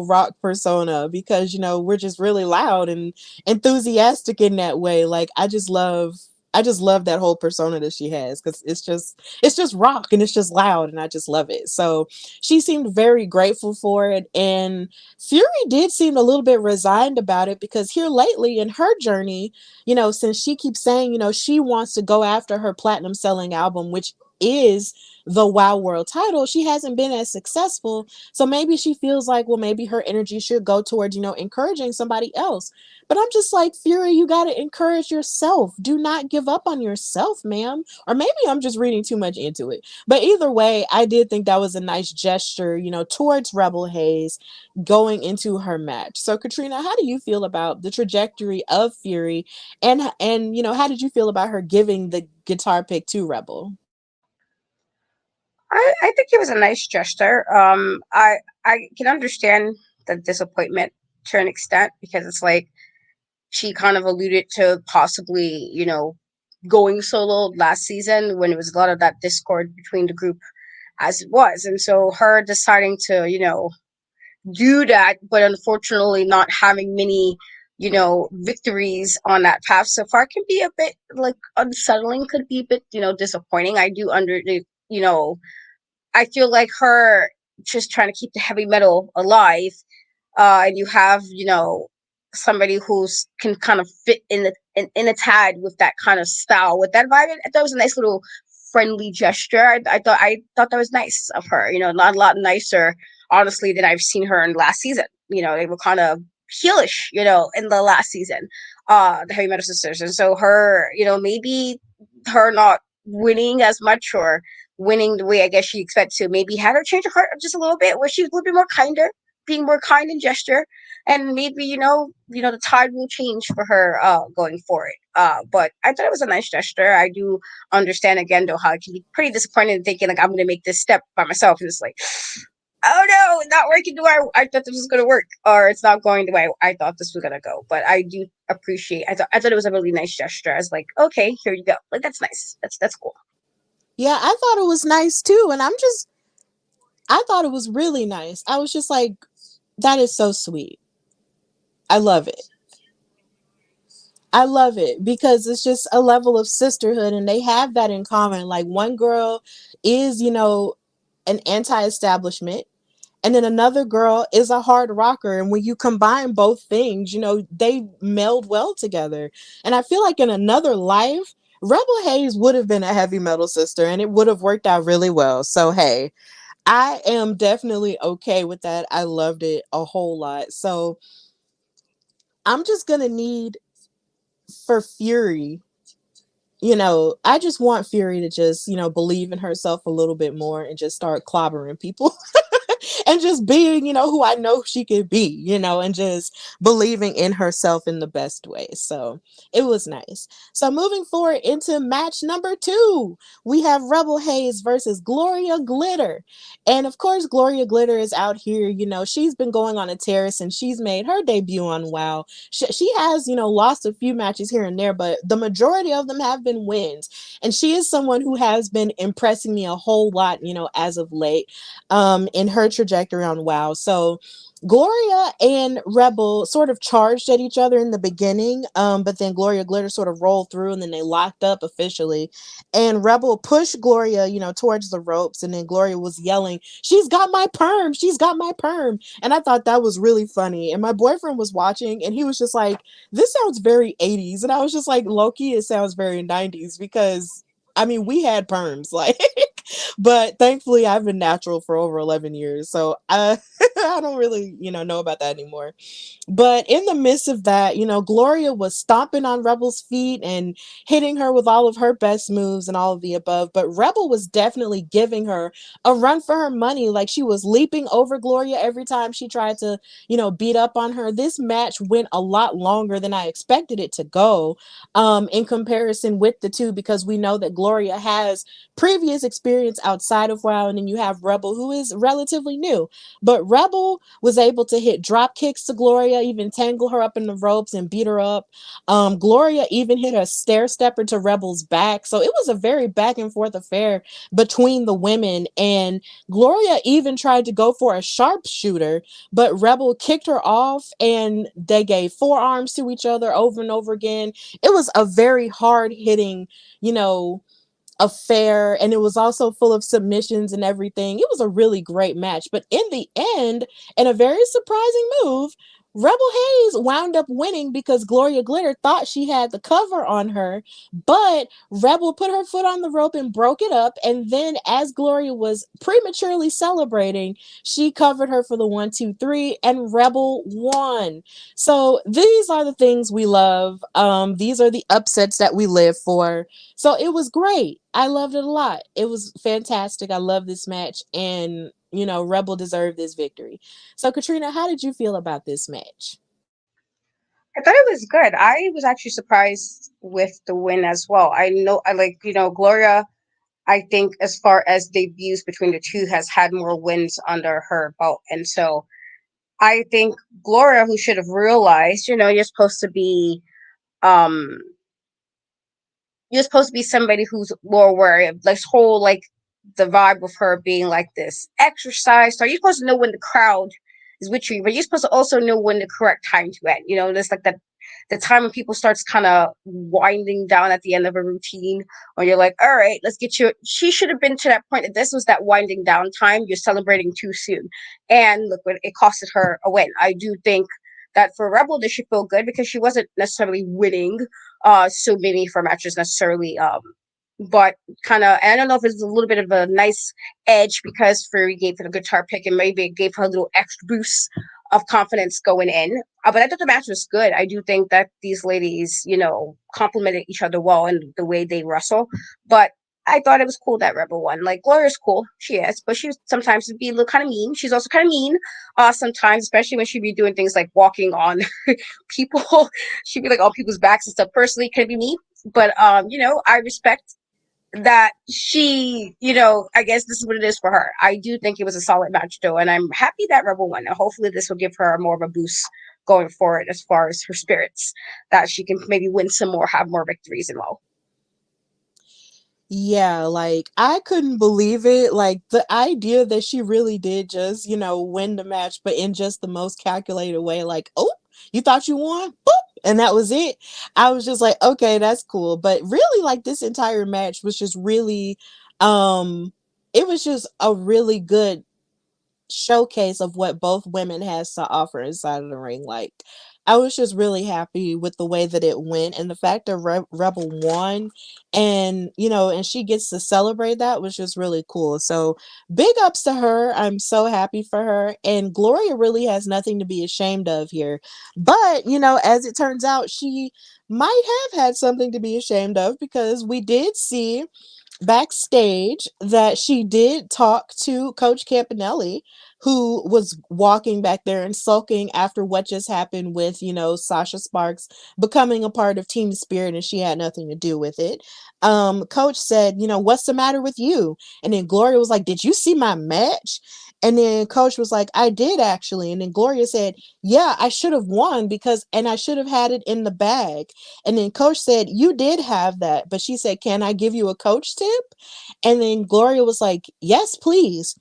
rock persona because, we're just really loud and enthusiastic in that way. Like I just love that whole persona that she has because it's just rock and it's just loud and I just love it. So she seemed very grateful for it, and Fury did seem a little bit resigned about it because here lately in her journey, since she keeps saying, she wants to go after her platinum selling album, which is the Wow World title, she hasn't been as successful. So maybe she feels like, well, maybe her energy should go towards, encouraging somebody else. But I'm just like, Fury, you got to encourage yourself. Do not give up on yourself, ma'am. Or maybe I'm just reading too much into it. But either way, I did think that was a nice gesture, towards Rebel Haze going into her match. So Katrina, how do you feel about the trajectory of Fury, and how did you feel about her giving the guitar pick to Rebel? I think it was a nice gesture. I can understand the disappointment to an extent, because it's like she kind of alluded to possibly, going solo last season when it was a lot of that discord between the group as it was. And so her deciding to, do that, but unfortunately not having many, victories on that path so far can be a bit like unsettling, could be a bit, disappointing. I do you know, I feel like her just trying to keep the heavy metal alive, and you have, somebody who's can kind of fit in a tad with that kind of style, with that vibe. I thought it was a nice little friendly gesture. I thought that was nice of her. Not a lot nicer, honestly, than I've seen her in last season. They were kind of heelish, in the last season, the Heavy Metal Sisters. And so her, maybe her not winning as much, or winning the way I guess she expected to, maybe had her change her heart just a little bit, where she was a little bit more kinder, being more kind in gesture, and maybe, the tide will change for her going forward. But I thought it was a nice gesture. I do understand again though how it can be pretty disappointing, thinking like I'm going to make this step by myself, and it's like, oh no, it's not working the way I thought this was going to work, or it's not going the way I thought this was going to go. But I do appreciate. I thought it was a really nice gesture. I was like, okay, here you go. Like, that's nice. That's cool. Yeah, I thought it was nice too. And I thought it was really nice. I was just like, that is so sweet. I love it. I love it because it's just a level of sisterhood and they have that in common. Like one girl is, an anti establishment, and then another girl is a hard rocker. And when you combine both things, they meld well together. And I feel like in another life, Rebel Haze would have been a heavy metal sister and it would have worked out really well. So, hey, I am definitely okay with that. I loved it a whole lot. So, I'm just going to need for Fury, I just want Fury to just, believe in herself a little bit more and just start clobbering people. And just being, who I know she could be, and just believing in herself in the best way. So it was nice. So moving forward into match number 2, we have Rebel Haze versus Gloria Glitter. And of course, Gloria Glitter is out here, she's been going on a tear since she's made her debut on WoW. She has, lost a few matches here and there, but the majority of them have been wins. And she is someone who has been impressing me a whole lot, as of late, in her trajectory on WoW. So Gloria and Rebel sort of charged at each other in the beginning, but then Gloria Glitter sort of rolled through and then they locked up officially. And Rebel pushed Gloria, towards the ropes, and then Gloria was yelling, "She's got my perm! She's got my perm!" And I thought that was really funny. And my boyfriend was watching and he was just like, "This sounds very 80s." And I was just like, low-key, it sounds very 90s because I mean, we had perms, like, but thankfully I've been natural for over 11 years. So I don't really, know about that anymore. But in the midst of that, Gloria was stomping on Rebel's feet and hitting her with all of her best moves and all of the above. But Rebel was definitely giving her a run for her money. Like she was leaping over Gloria every time she tried to, beat up on her. This match went a lot longer than I expected it to go, in comparison with the two, because we know that Gloria has previous experience outside of WoW, and then you have Rebel, who is relatively new. But Rebel was able to hit drop kicks to Gloria, even tangle her up in the ropes and beat her up. Gloria even hit a stair stepper to Rebel's back. So it was a very back and forth affair between the women. And Gloria even tried to go for a sharpshooter, but Rebel kicked her off and they gave forearms to each other over and over again. It was a very hard hitting, you know, affair, and it was also full of submissions and everything. It was a really great match, but in the end, in a very surprising move, Rebel Haze wound up winning because Gloria Glitter thought she had the cover on her, but Rebel put her foot on the rope and broke it up. And then, as Gloria was prematurely celebrating, she covered her for the 1, 2, 3, and Rebel won. So these are the things we love. These are the upsets that we live for. So it was great. I loved it a lot. It was fantastic. I love this match, and Rebel deserved this victory. So Katrina, how did you feel about this match? I thought it was good. I was actually surprised with the win as well. I know, I like, Gloria, I think as far as debuts between the two, has had more wins under her belt. And so I think Gloria, who should have realized, you're supposed to be, um, somebody who's more aware of this whole, like, the vibe of her being like this exercise. So you're supposed to know when the crowd is with you, but you're supposed to also know when the correct time to end. There's like that the time when people starts kind of winding down at the end of a routine, or you're like, all right, let's get you. She should have been to that point. That this was that winding down time. You're celebrating too soon, and look what it costed her a win. I do think that for Rebel, this should feel good because she wasn't necessarily winning so many for matches necessarily. But kind of, I don't know if it's a little bit of a nice edge because Fury gave her the guitar pick and maybe it gave her a little extra boost of confidence going in. But I thought the match was good. I do think that these ladies, complemented each other well in the way they wrestle. But I thought it was cool that Rebel won. Like, Gloria's cool, she is, but she sometimes would be a little kind of mean. She's also kind of mean, sometimes, especially when she'd be doing things like walking on people. She'd be like on people's backs and stuff. Personally, can be me, but I respect that she, I guess this is what it is for her. I do think it was a solid match though, and I'm happy that Rebel won. And hopefully this will give her more of a boost going forward as far as her spirits, that she can maybe win some more, have more victories and all. Yeah, like I couldn't believe it. Like the idea that she really did just, win the match, but in just the most calculated way. Like, oh, you thought you won? Boop! And that was it. I was just like, okay, that's cool. But really, like this entire match was just really, um, it was just a really good showcase of what both women has to offer inside of the ring. Like I was just really happy with the way that it went and the fact that Rebel won and and she gets to celebrate that was just really cool. So big ups to her. I'm so happy for her and Gloria really has nothing to be ashamed of here. But, as it turns out she might have had something to be ashamed of because we did see backstage that she did talk to Coach Campanelli, who was walking back there and sulking after what just happened with, Sasha Sparks becoming a part of Team Spirit and she had nothing to do with it. Coach said, what's the matter with you? And then Gloria was like, did you see my match? And then Coach was like, I did actually. And then Gloria said, yeah, I should have won and I should have had it in the bag. And then Coach said, you did have that. But she said, can I give you a coach tip? And then Gloria was like, yes, please.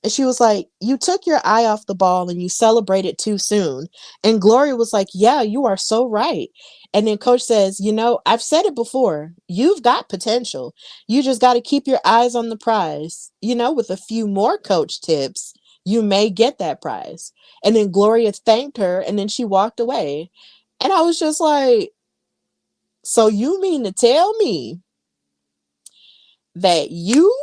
And she was like, you took your eye off the ball and you celebrated too soon. And Gloria was like, yeah, you are so right. And then Coach says, I've said it before. You've got potential. You just got to keep your eyes on the prize. With a few more coach tips, you may get that prize. And then Gloria thanked her and then she walked away. And I was just like, so you mean to tell me that you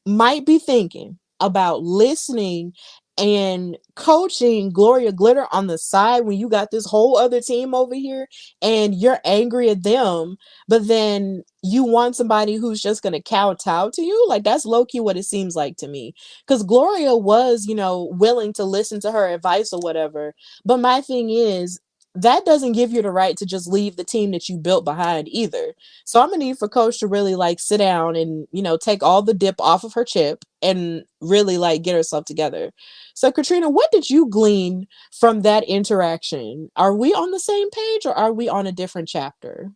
might be thinking about listening and coaching Gloria Glitter on the side when you got this whole other team over here and you're angry at them, but then you want somebody who's just going to kowtow to you? Like, that's low-key what it seems like to me. Because Gloria was, willing to listen to her advice or whatever. But my thing is, that doesn't give you the right to just leave the team that you built behind either. So I'm gonna need for Coach to really like sit down and take all the dip off of her chip and really like get herself together. So Katrina, what did you glean from that interaction? Are we on the same page or are we on a different chapter?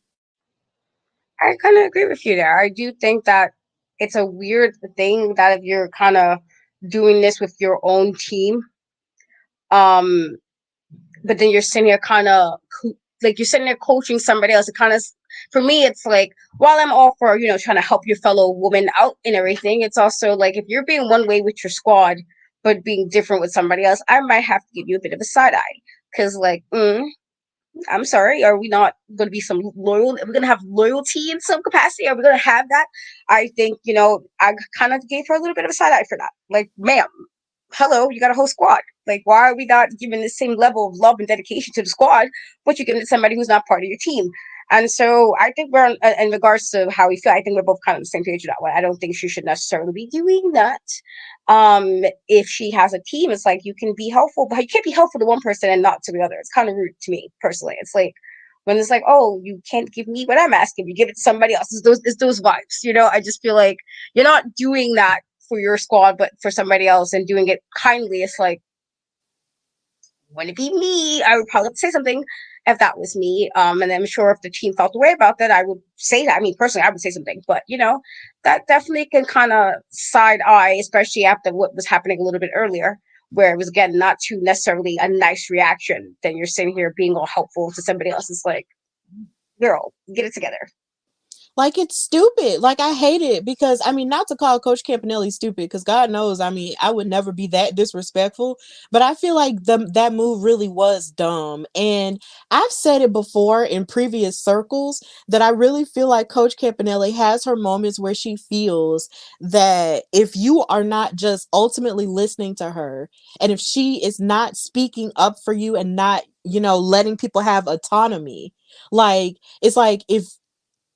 I kind of agree with you there. I do think that it's a weird thing that if you're kind of doing this with your own team, um, but then you're sitting here kind of like you're sitting there coaching somebody else. It kind of, for me, it's like, while I'm all for, trying to help your fellow woman out and everything, it's also like if you're being one way with your squad, but being different with somebody else, I might have to give you a bit of a side eye. Because, like, I'm sorry, are we not going to be some loyal? Are we going to have loyalty in some capacity? Are we going to have that? I think, I kind of gave her a little bit of a side eye for that. Like, ma'am, hello, you got a whole squad. Like, why are we not giving the same level of love and dedication to the squad, but you're giving it to somebody who's not part of your team? And so I think we're in regards to how we feel. I think we're both kind of on the same page with that one. I don't think she should necessarily be doing that. If she has a team, it's like you can be helpful, but you can't be helpful to one person and not to the other. It's kind of rude to me personally. It's like when it's like, oh, you can't give me what I'm asking, you give it to somebody else. It's those vibes, I just feel like you're not doing that for your squad, but for somebody else and doing it kindly. It's like, when it be me, I would probably say something if that was me. And I'm sure if the team felt the way about that, I would say that. I mean, personally, I would say something, but that definitely can kind of side eye, especially after what was happening a little bit earlier, where it was again not too necessarily a nice reaction. Then you're sitting here being all helpful to somebody else. It's like, girl, get it together. Like, it's stupid. Like, I hate it because, I mean, not to call Coach Campanelli stupid because God knows, I mean, I would never be that disrespectful, but I feel like that move really was dumb. And I've said it before in previous circles that I really feel like Coach Campanelli has her moments where she feels that if you are not just ultimately listening to her and if she is not speaking up for you and not, letting people have autonomy, like, it's like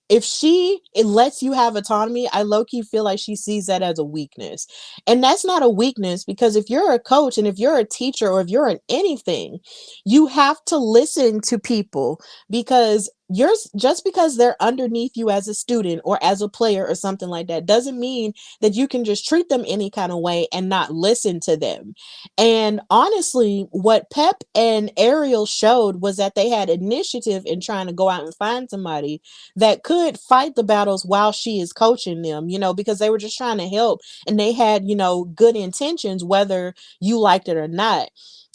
if she it lets you have autonomy, I low-key feel like she sees that as a weakness. And that's not a weakness because if you're a coach and if you're a teacher or if you're in anything, you have to listen to people because yours, just because they're underneath you as a student or as a player or something like that, doesn't mean that you can just treat them any kind of way and not listen to them. And honestly, what Pep and Ariel showed was that they had initiative in trying to go out and find somebody that could fight the battles while she is coaching them, because they were just trying to help, and they had, good intentions, whether you liked it or not.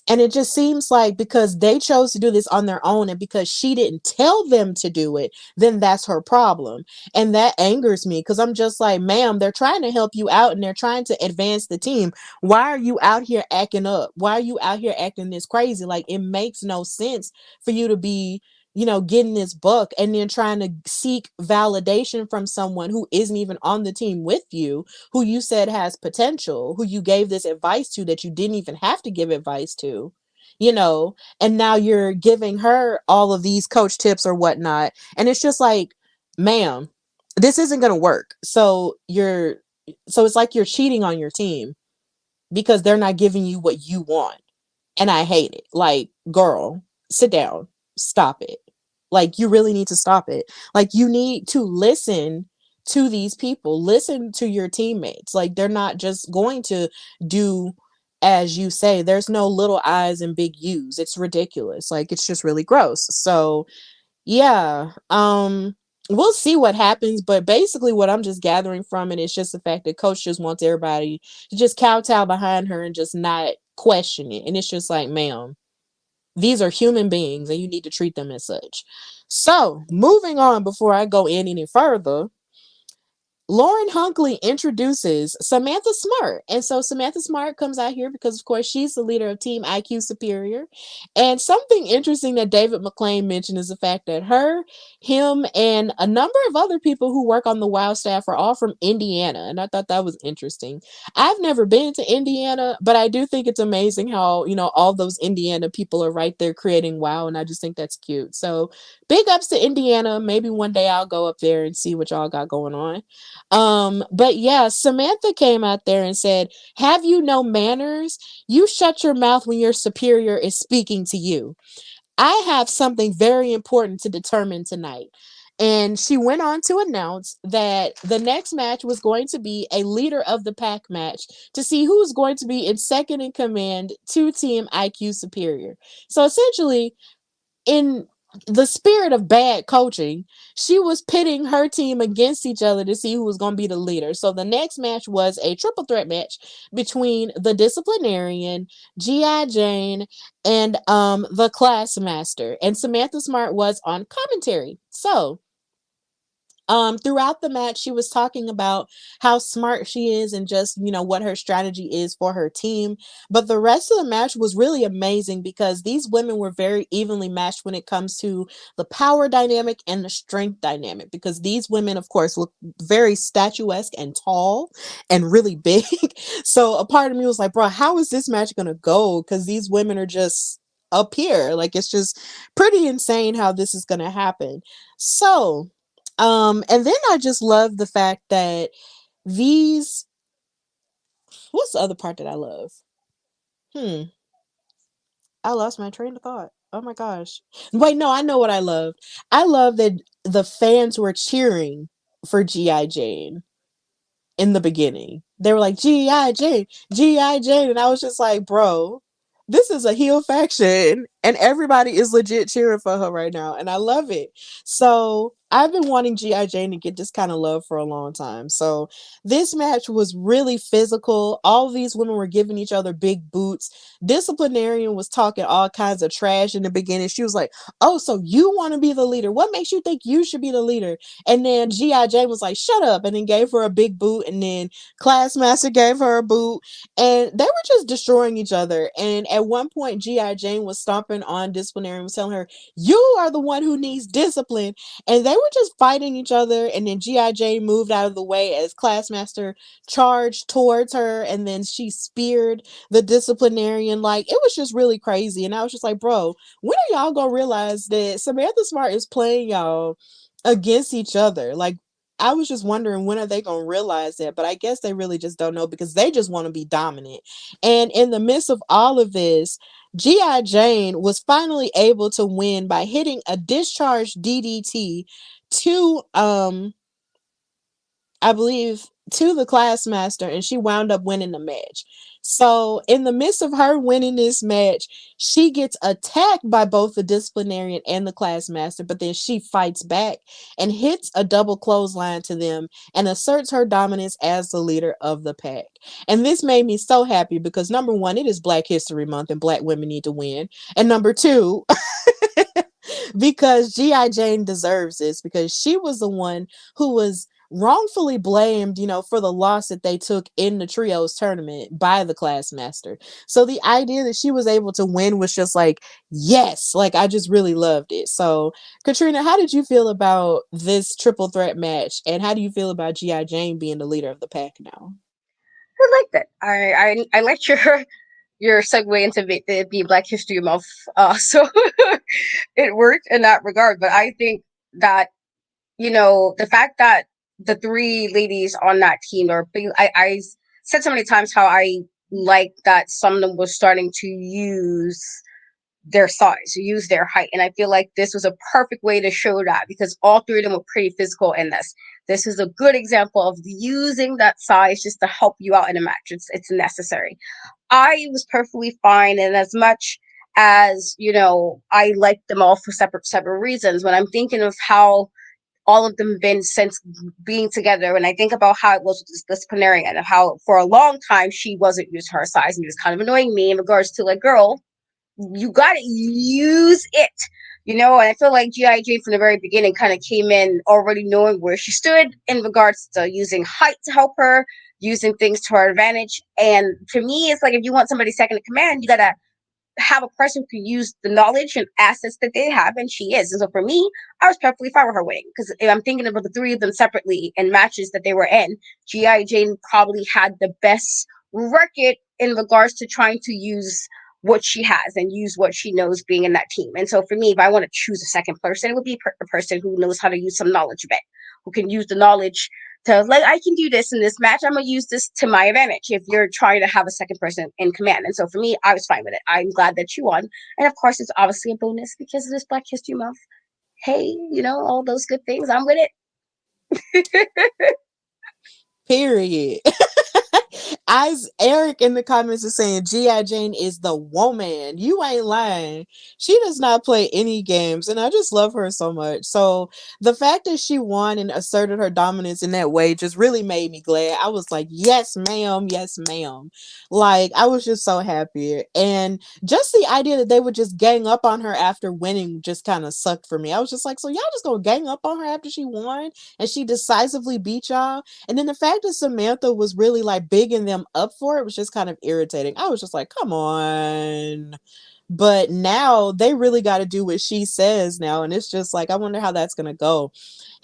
And it just seems like because they chose to do this on their own and because she didn't tell them to do it, then that's her problem. And that angers me because I'm just like, ma'am, they're trying to help you out and they're trying to advance the team. Why are you out here acting up? Why are you out here acting this crazy? Like, it makes no sense for you to be, getting this book and then trying to seek validation from someone who isn't even on the team with you, who you said has potential, who you gave this advice to that you didn't even have to give advice to, and now you're giving her all of these coach tips or whatnot. And it's just like, ma'am, this isn't going to work. So it's like you're cheating on your team because they're not giving you what you want. And I hate it. Like, girl, sit down, stop it. Like, you really need to stop it. Like, you need to listen to these people, listen to your teammates. Like, they're not just going to do as you say. There's no little I's and big U's. It's ridiculous. Like, it's just really gross. So yeah, we'll see what happens, but basically what I'm just gathering from it is just the fact that coach just wants everybody to just kowtow behind her and just not question it. And it's just like, ma'am, these are human beings and you need to treat them as such. So moving on, before I go in any further, Lauren Hunkley introduces Samantha Smart. And so Samantha Smart comes out here because, of course, she's the leader of Team IQ Superior. And something interesting that David McClain mentioned is the fact that her, him, and a number of other people who work on the WOW staff are all from Indiana. And I thought that was interesting. I've never been to Indiana, but I do think it's amazing how, all those Indiana people are right there creating WOW. And I just think that's cute. So big ups to Indiana. Maybe one day I'll go up there and see what y'all got going on. But yeah, Samantha came out there and said, have you no manners? You shut your mouth when your superior is speaking to you. I have something very important to determine tonight. And she went on to announce that the next match was going to be a leader of the pack match to see who's going to be in second in command to Team IQ Superior. So essentially, in the spirit of bad coaching, she was pitting her team against each other to see who was going to be the leader. So the next match was a triple threat match between the disciplinarian, G.I. Jane, and the class master. And Samantha Smart was on commentary. So throughout the match, she was talking about how smart she is and just, what her strategy is for her team. But the rest of the match was really amazing because these women were very evenly matched when it comes to the power dynamic and the strength dynamic, because these women, of course, look very statuesque and tall and really big. So a part of me was like, bro, how is this match going to go? Because these women are just up here. Like, it's just pretty insane how this is going to happen. So and then I just love the fact that these, what's the other part that I love? Hmm, I lost my train of thought. Oh my gosh. Wait, no, I know what I loved. I love that the fans were cheering for G.I. Jane in the beginning. They were like, G.I. Jane, G.I. Jane. And I was just like, bro, this is a heel faction and everybody is legit cheering for her right now. And I love it. So I've been wanting G.I. Jane to get this kind of love for a long time. So this match was really physical. All of these women were giving each other big boots. Disciplinarian was talking all kinds of trash in the beginning. She was like, oh, so you want to be the leader? What makes you think you should be the leader? And then G.I. Jane was like, shut up, and then gave her a big boot. And then Classmaster gave her a boot. And they were just destroying each other. And at one point, G.I. Jane was stomping on Disciplinarian, was telling her, you are the one who needs discipline. And they were just fighting each other. And then G.I. Jane moved out of the way as Classmaster charged towards her. And then she speared the Disciplinarian. Like, it was just really crazy. And I was just like, bro, when are y'all gonna realize that Samantha Smart is playing y'all against each other? Like, I was just wondering when are they going to realize that, but I guess they really just don't know because they just want to be dominant. And in the midst of all of this, G.I. Jane was finally able to win by hitting a discharged DDT to I believe, to the class master, and she wound up winning the match. So, in the midst of her winning this match, she gets attacked by both the disciplinarian and the class master, but then she fights back and hits a double clothesline to them and asserts her dominance as the leader of the pack. And this made me so happy because number one, it is Black History Month and Black women need to win. And number two, because G.I. Jane deserves this because she was the one who was wrongfully blamed, for the loss that they took in the trios tournament by the class master. So the idea that she was able to win was just like, yes, like I just really loved it. So Katrina, how did you feel about this triple threat match? And how do you feel about G.I. Jane being the leader of the pack now? I like that. I liked your segue into it being Black History Month. So it worked in that regard. But I think that the fact that the three ladies on that team I said so many times how I like that some of them was starting to use their size, use their height. And I feel like this was a perfect way to show that because all three of them were pretty physical in this. This is a good example of using that size just to help you out in a match. It's necessary. I was perfectly fine, and as much as I like them all for separate reasons. When I'm thinking of how all of them been since being together, and I think about how it was with this disciplinarian, and how for a long time she wasn't using her size, and it was kind of annoying me in regards to like, girl, you gotta use it. And I feel like G.I. from the very beginning kind of came in already knowing where she stood in regards to using height to help her, using things to her advantage. And to me, it's like if you want somebody second in command, you gotta have a person who can use the knowledge and assets that they have, and she is. And so for me, I was perfectly fine with her winning because if I'm thinking about the three of them separately and matches that they were in, G.I. Jane probably had the best record in regards to trying to use what she has and use what she knows being in that team. And so for me, if I want to choose a second person, it would be a person who knows how to use some knowledge of it, who can use the knowledge to like, I can do this in this match. I'm gonna use this to my advantage if you're trying to have a second person in command. And so for me, I was fine with it. I'm glad that you won. And of course, it's obviously a bonus because it is Black History Month. Hey, all those good things. I'm with it. Period. As Eric in the comments is saying, G.I. Jane is the woman. You ain't lying. She does not play any games, and I just love her so much. So the fact that she won and asserted her dominance in that way just really made me glad. I was like, yes, ma'am, yes, ma'am. Like, I was just so happy. And just the idea that they would just gang up on her after winning just kind of sucked for me. I was just like, so y'all just gonna gang up on her after she won and she decisively beat y'all? And then the fact that Samantha was really like bigging them up for it was just kind of irritating. I was just like, come on. But now they really got to do what she says now. And it's just like, I wonder how that's going to go.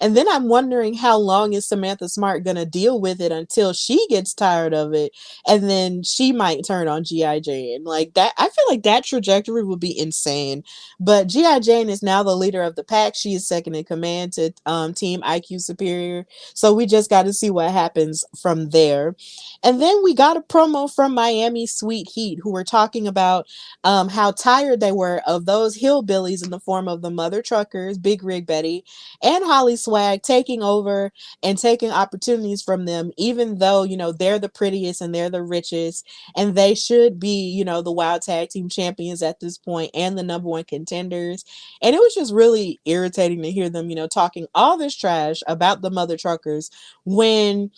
And then I'm wondering how long is Samantha Smart going to deal with it until she gets tired of it. And then she might turn on G.I. Jane. Like that, I feel like that trajectory would be insane. But G.I. Jane is now the leader of the pack. She is second in command to Team IQ Superior. So we just got to see what happens from there. And then we got a promo from Miami Sweet Heat who were talking about how tired they were of those hillbillies in the form of the Mother Truckers, Big Rig Betty, and Holly Swag taking over and taking opportunities from them, even though, they're the prettiest and they're the richest and they should be, the Wild Tag Team champions at this point and the number one contenders. And it was just really irritating to hear them, talking all this trash about the Mother Truckers when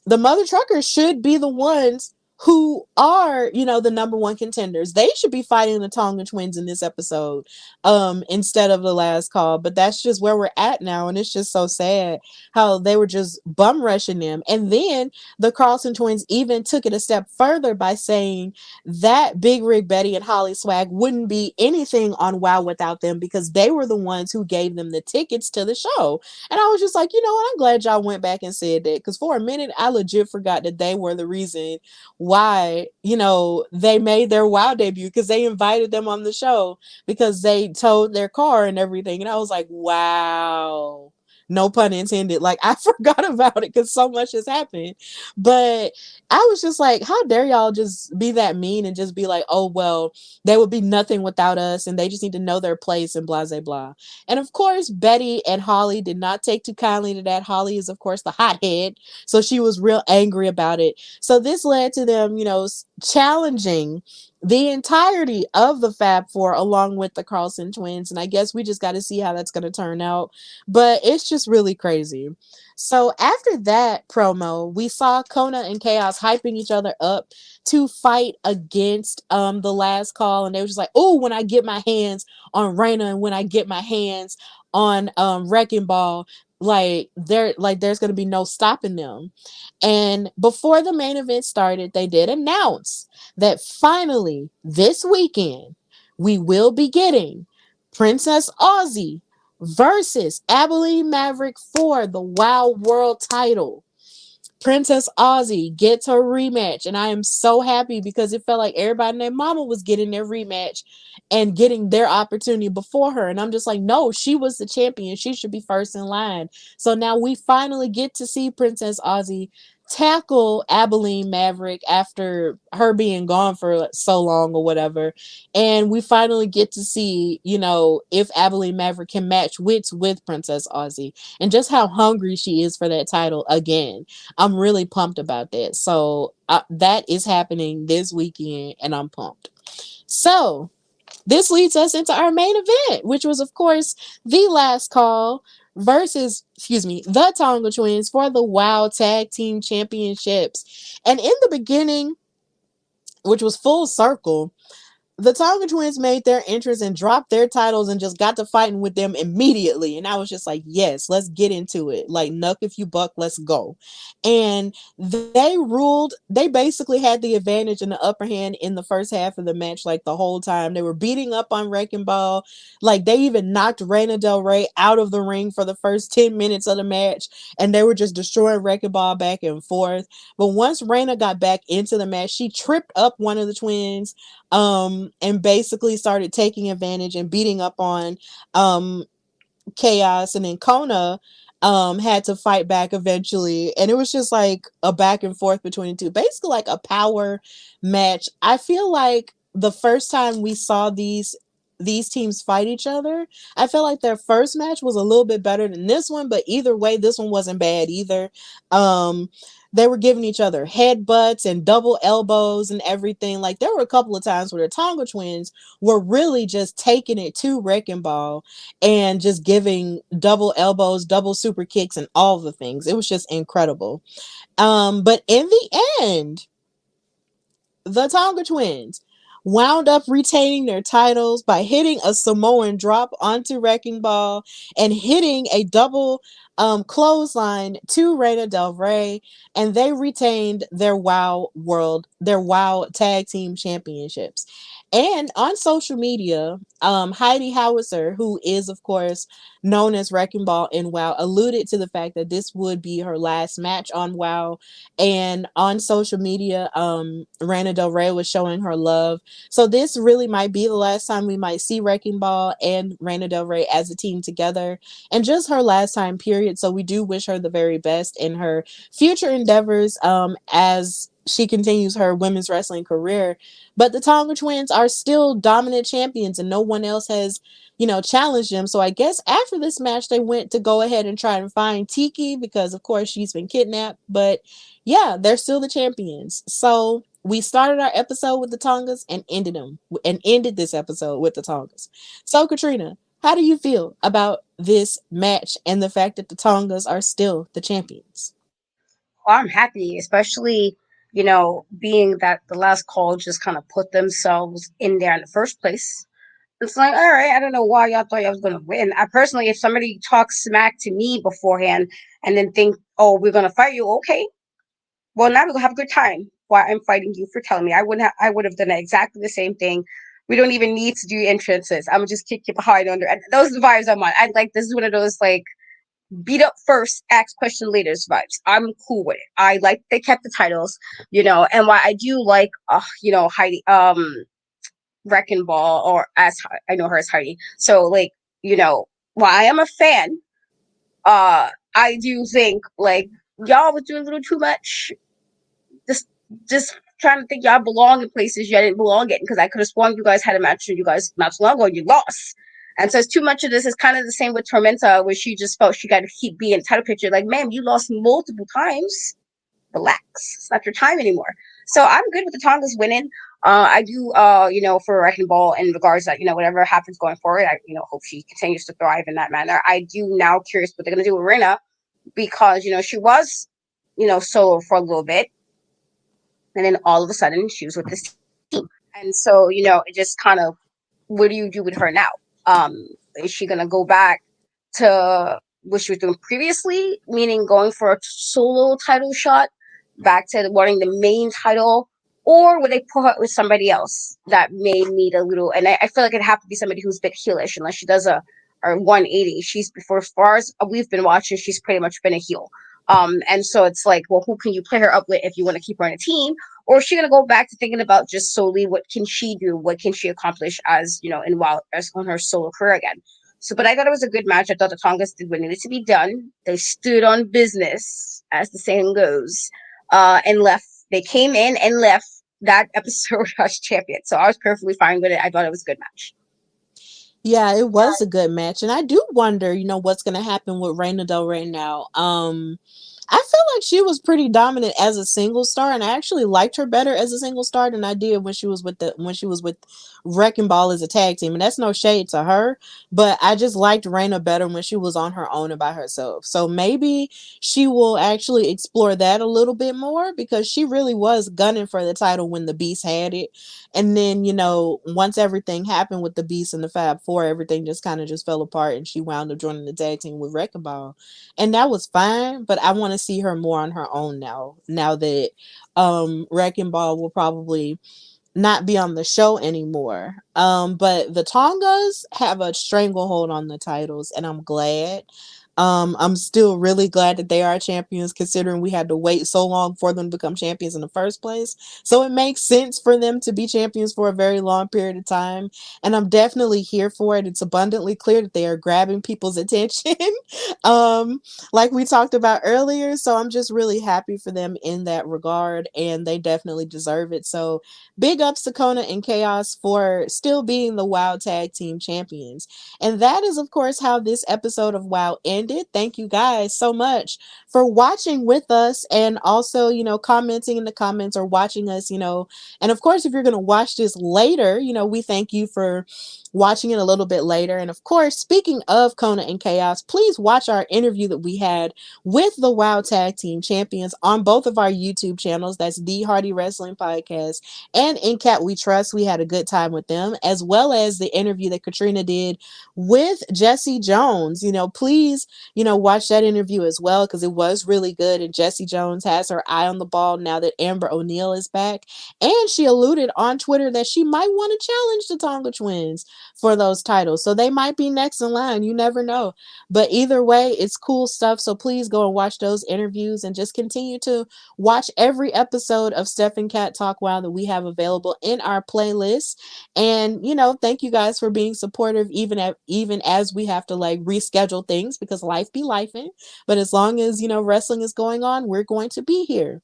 the Mother Truckers should be the ones who are, the number one contenders. They should be fighting the Tonga Twins in this episode, instead of the last call. But that's just where we're at now. And it's just so sad how they were just bum rushing them. And then the Carlson Twins even took it a step further by saying that Big Rig Betty and Holly Swag wouldn't be anything on WoW without them because they were the ones who gave them the tickets to the show. And I was just like, you know what? I'm glad y'all went back and said that because for a minute, I legit forgot that they were the reason why, they made their WoW debut because they invited them on the show because they towed their car and everything. And I was like, wow, No pun intended. Like, I forgot about it because so much has happened. But I was just like, how dare y'all just be that mean and just be like, oh, well, they would be nothing without us and they just need to know their place and blah, blah, blah. And of course, Betty and Holly did not take too kindly to that. Holly is, of course, the hothead. So she was real angry about it. So this led to them, challenging the entirety of the Fab Four along with the Carlson twins. And I guess we just got to see how that's going to turn out. But it's just really crazy. So after that promo, we saw Kona and Chaos hyping each other up to fight against the last call. And they were just like, oh, when I get my hands on Raina and when I get my hands on Wrecking Ball, there's gonna be no stopping them. And before the main event started, they did announce that finally this weekend we will be getting Princess Aussie versus Abilene Maverick for the WoW World title. Princess Aussie gets her rematch, and I am so happy because it felt like everybody and their mama was getting their rematch and getting their opportunity before her. And I'm just like, no, she was the champion. She should be first in line. So now we finally get to see Princess Aussie tackle Abilene Maverick after her being gone for so long or whatever. And we finally get to see, if Abilene Maverick can match wits with Princess Aussie and just how hungry she is for that title again. I'm really pumped about that. So that is happening this weekend, and I'm pumped. So this leads us into our main event, which was, of course, the last call versus, the Tonga Twins for the WoW Tag Team Championships. And in the beginning, which was full circle, the Tonga Twins made their entrance and dropped their titles and just got to fighting with them immediately. And I was just like, yes, let's get into it. Like, Nuck if you buck, let's go. And they basically had the advantage and the upper hand in the first half of the match, like the whole time. They were beating up on Wrecking Ball. Like, they even knocked Reina Del Rey out of the ring for the first 10 minutes of the match. And they were just destroying Wrecking Ball back and forth. But once Reina got back into the match, she tripped up one of the twins and basically started taking advantage and beating up on Chaos, and then Kona had to fight back eventually, and it was just like a back and forth between the two, basically like a power match. I feel like the first time we saw these teams fight each other, I felt like their first match was a little bit better than this one, but either way, this one wasn't bad either. They were giving each other headbutts and double elbows and everything. Like, there were a couple of times where the Tonga Twins were really just taking it to Wrecking Ball and just giving double elbows, double super kicks, and all the things. It was just incredible. But in the end, the Tonga Twins wound up retaining their titles by hitting a Samoan drop onto Wrecking Ball and hitting a double clothesline to Reina Del Rey, and they retained their WoW Tag Team Championships. And on social media, Heidi Howitzer, who is, of course, known as Wrecking Ball in WoW, alluded to the fact that this would be her last match on WoW. And on social media, Reina Del Rey was showing her love. So this really might be the last time we might see Wrecking Ball and Reina Del Rey as a team together, and just her last time period. So we do wish her the very best in her future endeavors as she continues her women's wrestling career. But the Tonga Twins are still dominant champions, and no one else has, challenged them. So I guess after this match, they went to go ahead and try and find Tiki because, of course, she's been kidnapped. But yeah, they're still the champions. So we started our episode with the Tongas and ended this episode with the Tongas. So Katrina, how do you feel about this match and the fact that the Tongas are still the champions? Well, I'm happy, especially, being that the last call just kind of put themselves in there in the first place. It's like, all right, I don't know why y'all thought y'all was going to win. I personally, if somebody talks smack to me beforehand and then think, oh, we're going to fight you, okay, well, now we're going to have a good time while I'm fighting you for telling me. I would have done exactly the same thing. We don't even need to do entrances. I'm going to just kick you behind under. And those are the vibes I'm on. I like, this is one of those, like, beat up first, ask question later vibes. I'm cool with it. I like they kept the titles, and why I do like, Heidi, Wrecking Ball, or as I know her as Heidi. So, like, while I am a fan, I do think like y'all was doing a little too much. Just just trying to think y'all belong in places you didn't belong in, because I could have sworn you guys had a match and you guys not too long ago you lost. And so it's too much of this. Is kind of the same with Tormenta, where she just felt she got to keep being title picture. Like, ma'am, you lost multiple times. Relax. It's not your time anymore. So I'm good with the Tongas winning. I do, for Wrecking Ball in regards that, whatever happens going forward, I, hope she continues to thrive in that manner. I do now curious what they're going to do with Rena, because, she was, solo for a little bit. And then all of a sudden she was with this team. And so, it just kind of, what do you do with her now? Is she going to go back to what she was doing previously, meaning going for a solo title shot, back to wanting the main title, or would they put her with somebody else that may need a little? And I feel like it'd have to be somebody who's a bit heelish, unless she does a 180. She's before, as far as we've been watching, she's pretty much been a heel. And so it's like, well, who can you play her up with if you want to keep her on a team? Or is she going to go back to thinking about just solely what can she do, what can she accomplish as in while as on her solo career again? So, but I thought it was a good match. I thought the Tongas did what needed to be done. They stood on business, as the saying goes, and left. They came in and left that episode as champion. So I was perfectly fine with it. I thought it was a good match. Yeah, it was a good match. And I do wonder, what's going to happen with Reina Del Rey now. I feel like she was pretty dominant as a single star, and I actually liked her better as a single star than I did when she was with Wrecking Ball as a tag team. And that's no shade to her, but I just liked Reina better when she was on her own and by herself. So maybe she will actually explore that a little bit more, because she really was gunning for the title when the Beast had it. And then, once everything happened with the Beast and the Fab Four, everything just kind of just fell apart, and she wound up joining the tag team with Wrecking Ball. And that was fine, but I want to see her more on her own now. Now that Wrecking Ball will probably not be on the show anymore. But the Tongas have a stranglehold on the titles, and I'm glad. I'm still really glad that they are champions, considering we had to wait so long for them to become champions in the first place. So it makes sense for them to be champions for a very long period of time. And I'm definitely here for it. It's abundantly clear that they are grabbing people's attention. um, like we talked about earlier. So I'm just really happy for them in that regard, and they definitely deserve it. So big ups to Kona and Chaos for still being the WoW Tag Team Champions. And that is, of course, how this episode of WoW ended. Thank you guys so much for watching with us, and also, commenting in the comments or watching us, and of course, if you're going to watch this later, we thank you for watching it a little bit later. And of course, speaking of Kona and Chaos, please watch our interview that we had with the WoW Tag Team Champions on both of our YouTube channels. That's The Hardy Wrestling Podcast and In Cat We Trust. We had a good time with them, as well as the interview that Katrina did with Jesse Jones. Please, watch that interview as well, because it was really good. And Jesse Jones has her eye on the ball now that Amber O'Neal is back. And she alluded on Twitter that she might want to challenge the Tonga Twins for those titles. So they might be next in line. You never know. But either way, it's cool stuff. So please go and watch those interviews, and just continue to watch every episode of Steph and Cat Talk Wow that we have available in our playlist. And thank you guys for being supportive, even as we have to like reschedule things because life be lifing. But as long as wrestling is going on, we're going to be here.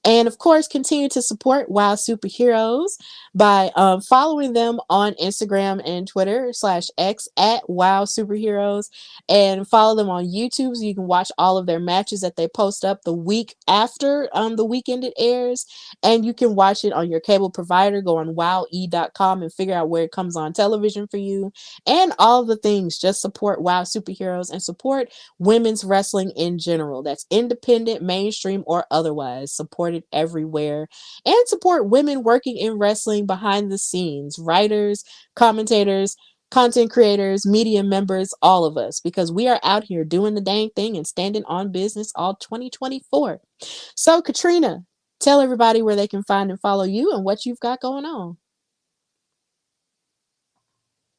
And of course, continue to support WoW Superheroes by following them on Instagram and Twitter /X at WoW Superheroes, and follow them on YouTube so you can watch all of their matches that they post up the week after the weekend it airs. And you can watch it on your cable provider. Go on wowe.com and figure out where it comes on television for you. And all of the things. Just support WoW Superheroes and support women's wrestling in general. That's independent, mainstream, or otherwise. Support it everywhere. And support women working in wrestling behind the scenes, writers, commentators, content creators, media members, all of us, because we are out here doing the dang thing and standing on business all 2024. So, Katrina, tell everybody where they can find and follow you and what you've got going on.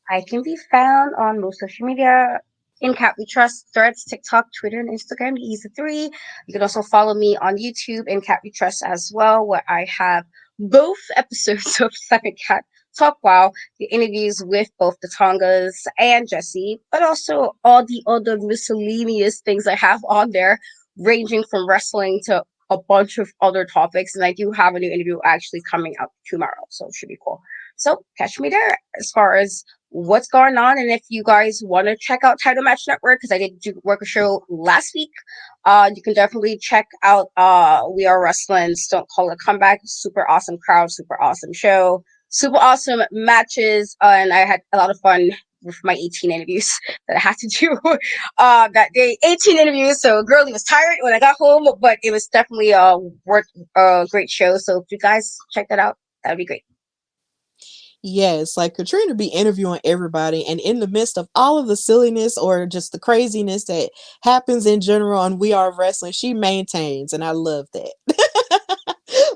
I can be found on most social media. In Cat We Trust, Threads, TikTok, Twitter, and Instagram. He's the three. You can also follow me on YouTube in Cat We Trust as well, where I have both episodes of Second Cat Talk Wow, the interviews with both the Tongas and Jesse, but also all the other miscellaneous things I have on there, ranging from wrestling to a bunch of other topics. And I do have a new interview actually coming out tomorrow, so it should be cool. So catch me there as far as what's going on. And if you guys want to check out Title Match Network, because I did do work a show last week, you can definitely check out We Are Wrestling's Don't Call It a Comeback. Super awesome crowd, super awesome show, super awesome matches, and I had a lot of fun with my 18 interviews that I had to do that day. 18 interviews, so girlie was tired when I got home, but it was definitely a great show. So if you guys check that out, that would be great. Yes, like Katrina be interviewing everybody, and in the midst of all of the silliness or just the craziness that happens in general on We Are Wrestling, she maintains, and I love that.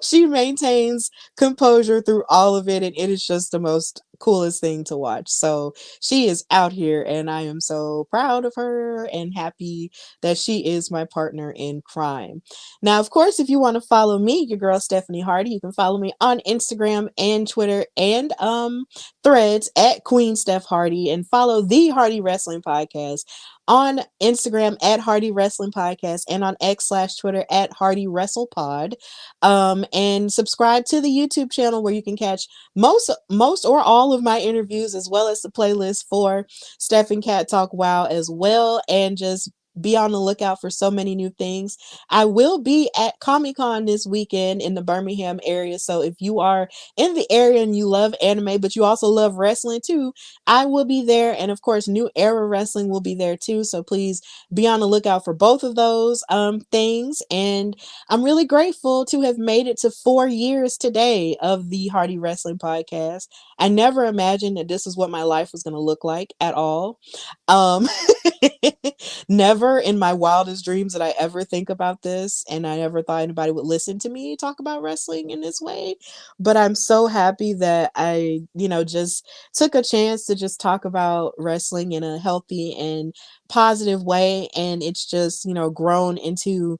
She maintains composure through all of it, and it is just the most coolest thing to watch. So she is out here, and I am so proud of her and happy that she is my partner in crime. Now, of course, if you want to follow me, your girl Stephanie Hardy, you can follow me on Instagram and Twitter and Threads at Queen Steph Hardy, and follow the Hardy Wrestling Podcast on Instagram at Hardy Wrestling Podcast and on X/Twitter at Hardy Wrestle Pod. And subscribe to the YouTube channel where you can catch most or all of my interviews, as well as the playlist for Steph and Cat Talk Wow as well, and just be on the lookout for so many new things. I will be at Comic-Con this weekend in the Birmingham area, so if you are in the area and you love anime but you also love wrestling too, I will be there. And of course, New Era Wrestling will be there too, so please be on the lookout for both of those things. And I'm really grateful to have made it to 4 years today of the Hardy Wrestling Podcast. I never imagined that this is what my life was going to look like at all. Um, Never in my wildest dreams did I ever think about this, and I never thought anybody would listen to me talk about wrestling in this way. But I'm so happy that I, just took a chance to just talk about wrestling in a healthy and positive way, and it's just, grown into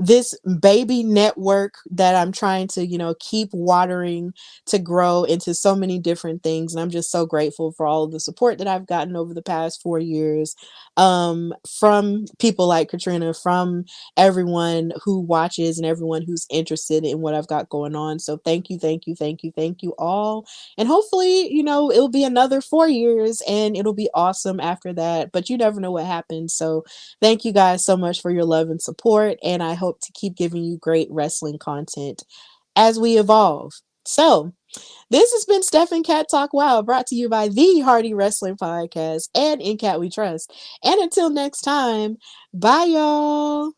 this baby network that I'm trying to, keep watering to grow into so many different things. And I'm just so grateful for all of the support that I've gotten over the past 4 years, from people like Katrina, from everyone who watches and everyone who's interested in what I've got going on. So thank you, thank you, thank you, thank you all. And hopefully, it'll be another 4 years and it'll be awesome after that. But you never know what happens. So thank you guys so much for your love and support. And I hope to keep giving you great wrestling content as we evolve. So, this has been Steph and Cat Talk Wow, brought to you by the Hardy Wrestling Podcast and In Cat We Trust. And until next time, bye, y'all.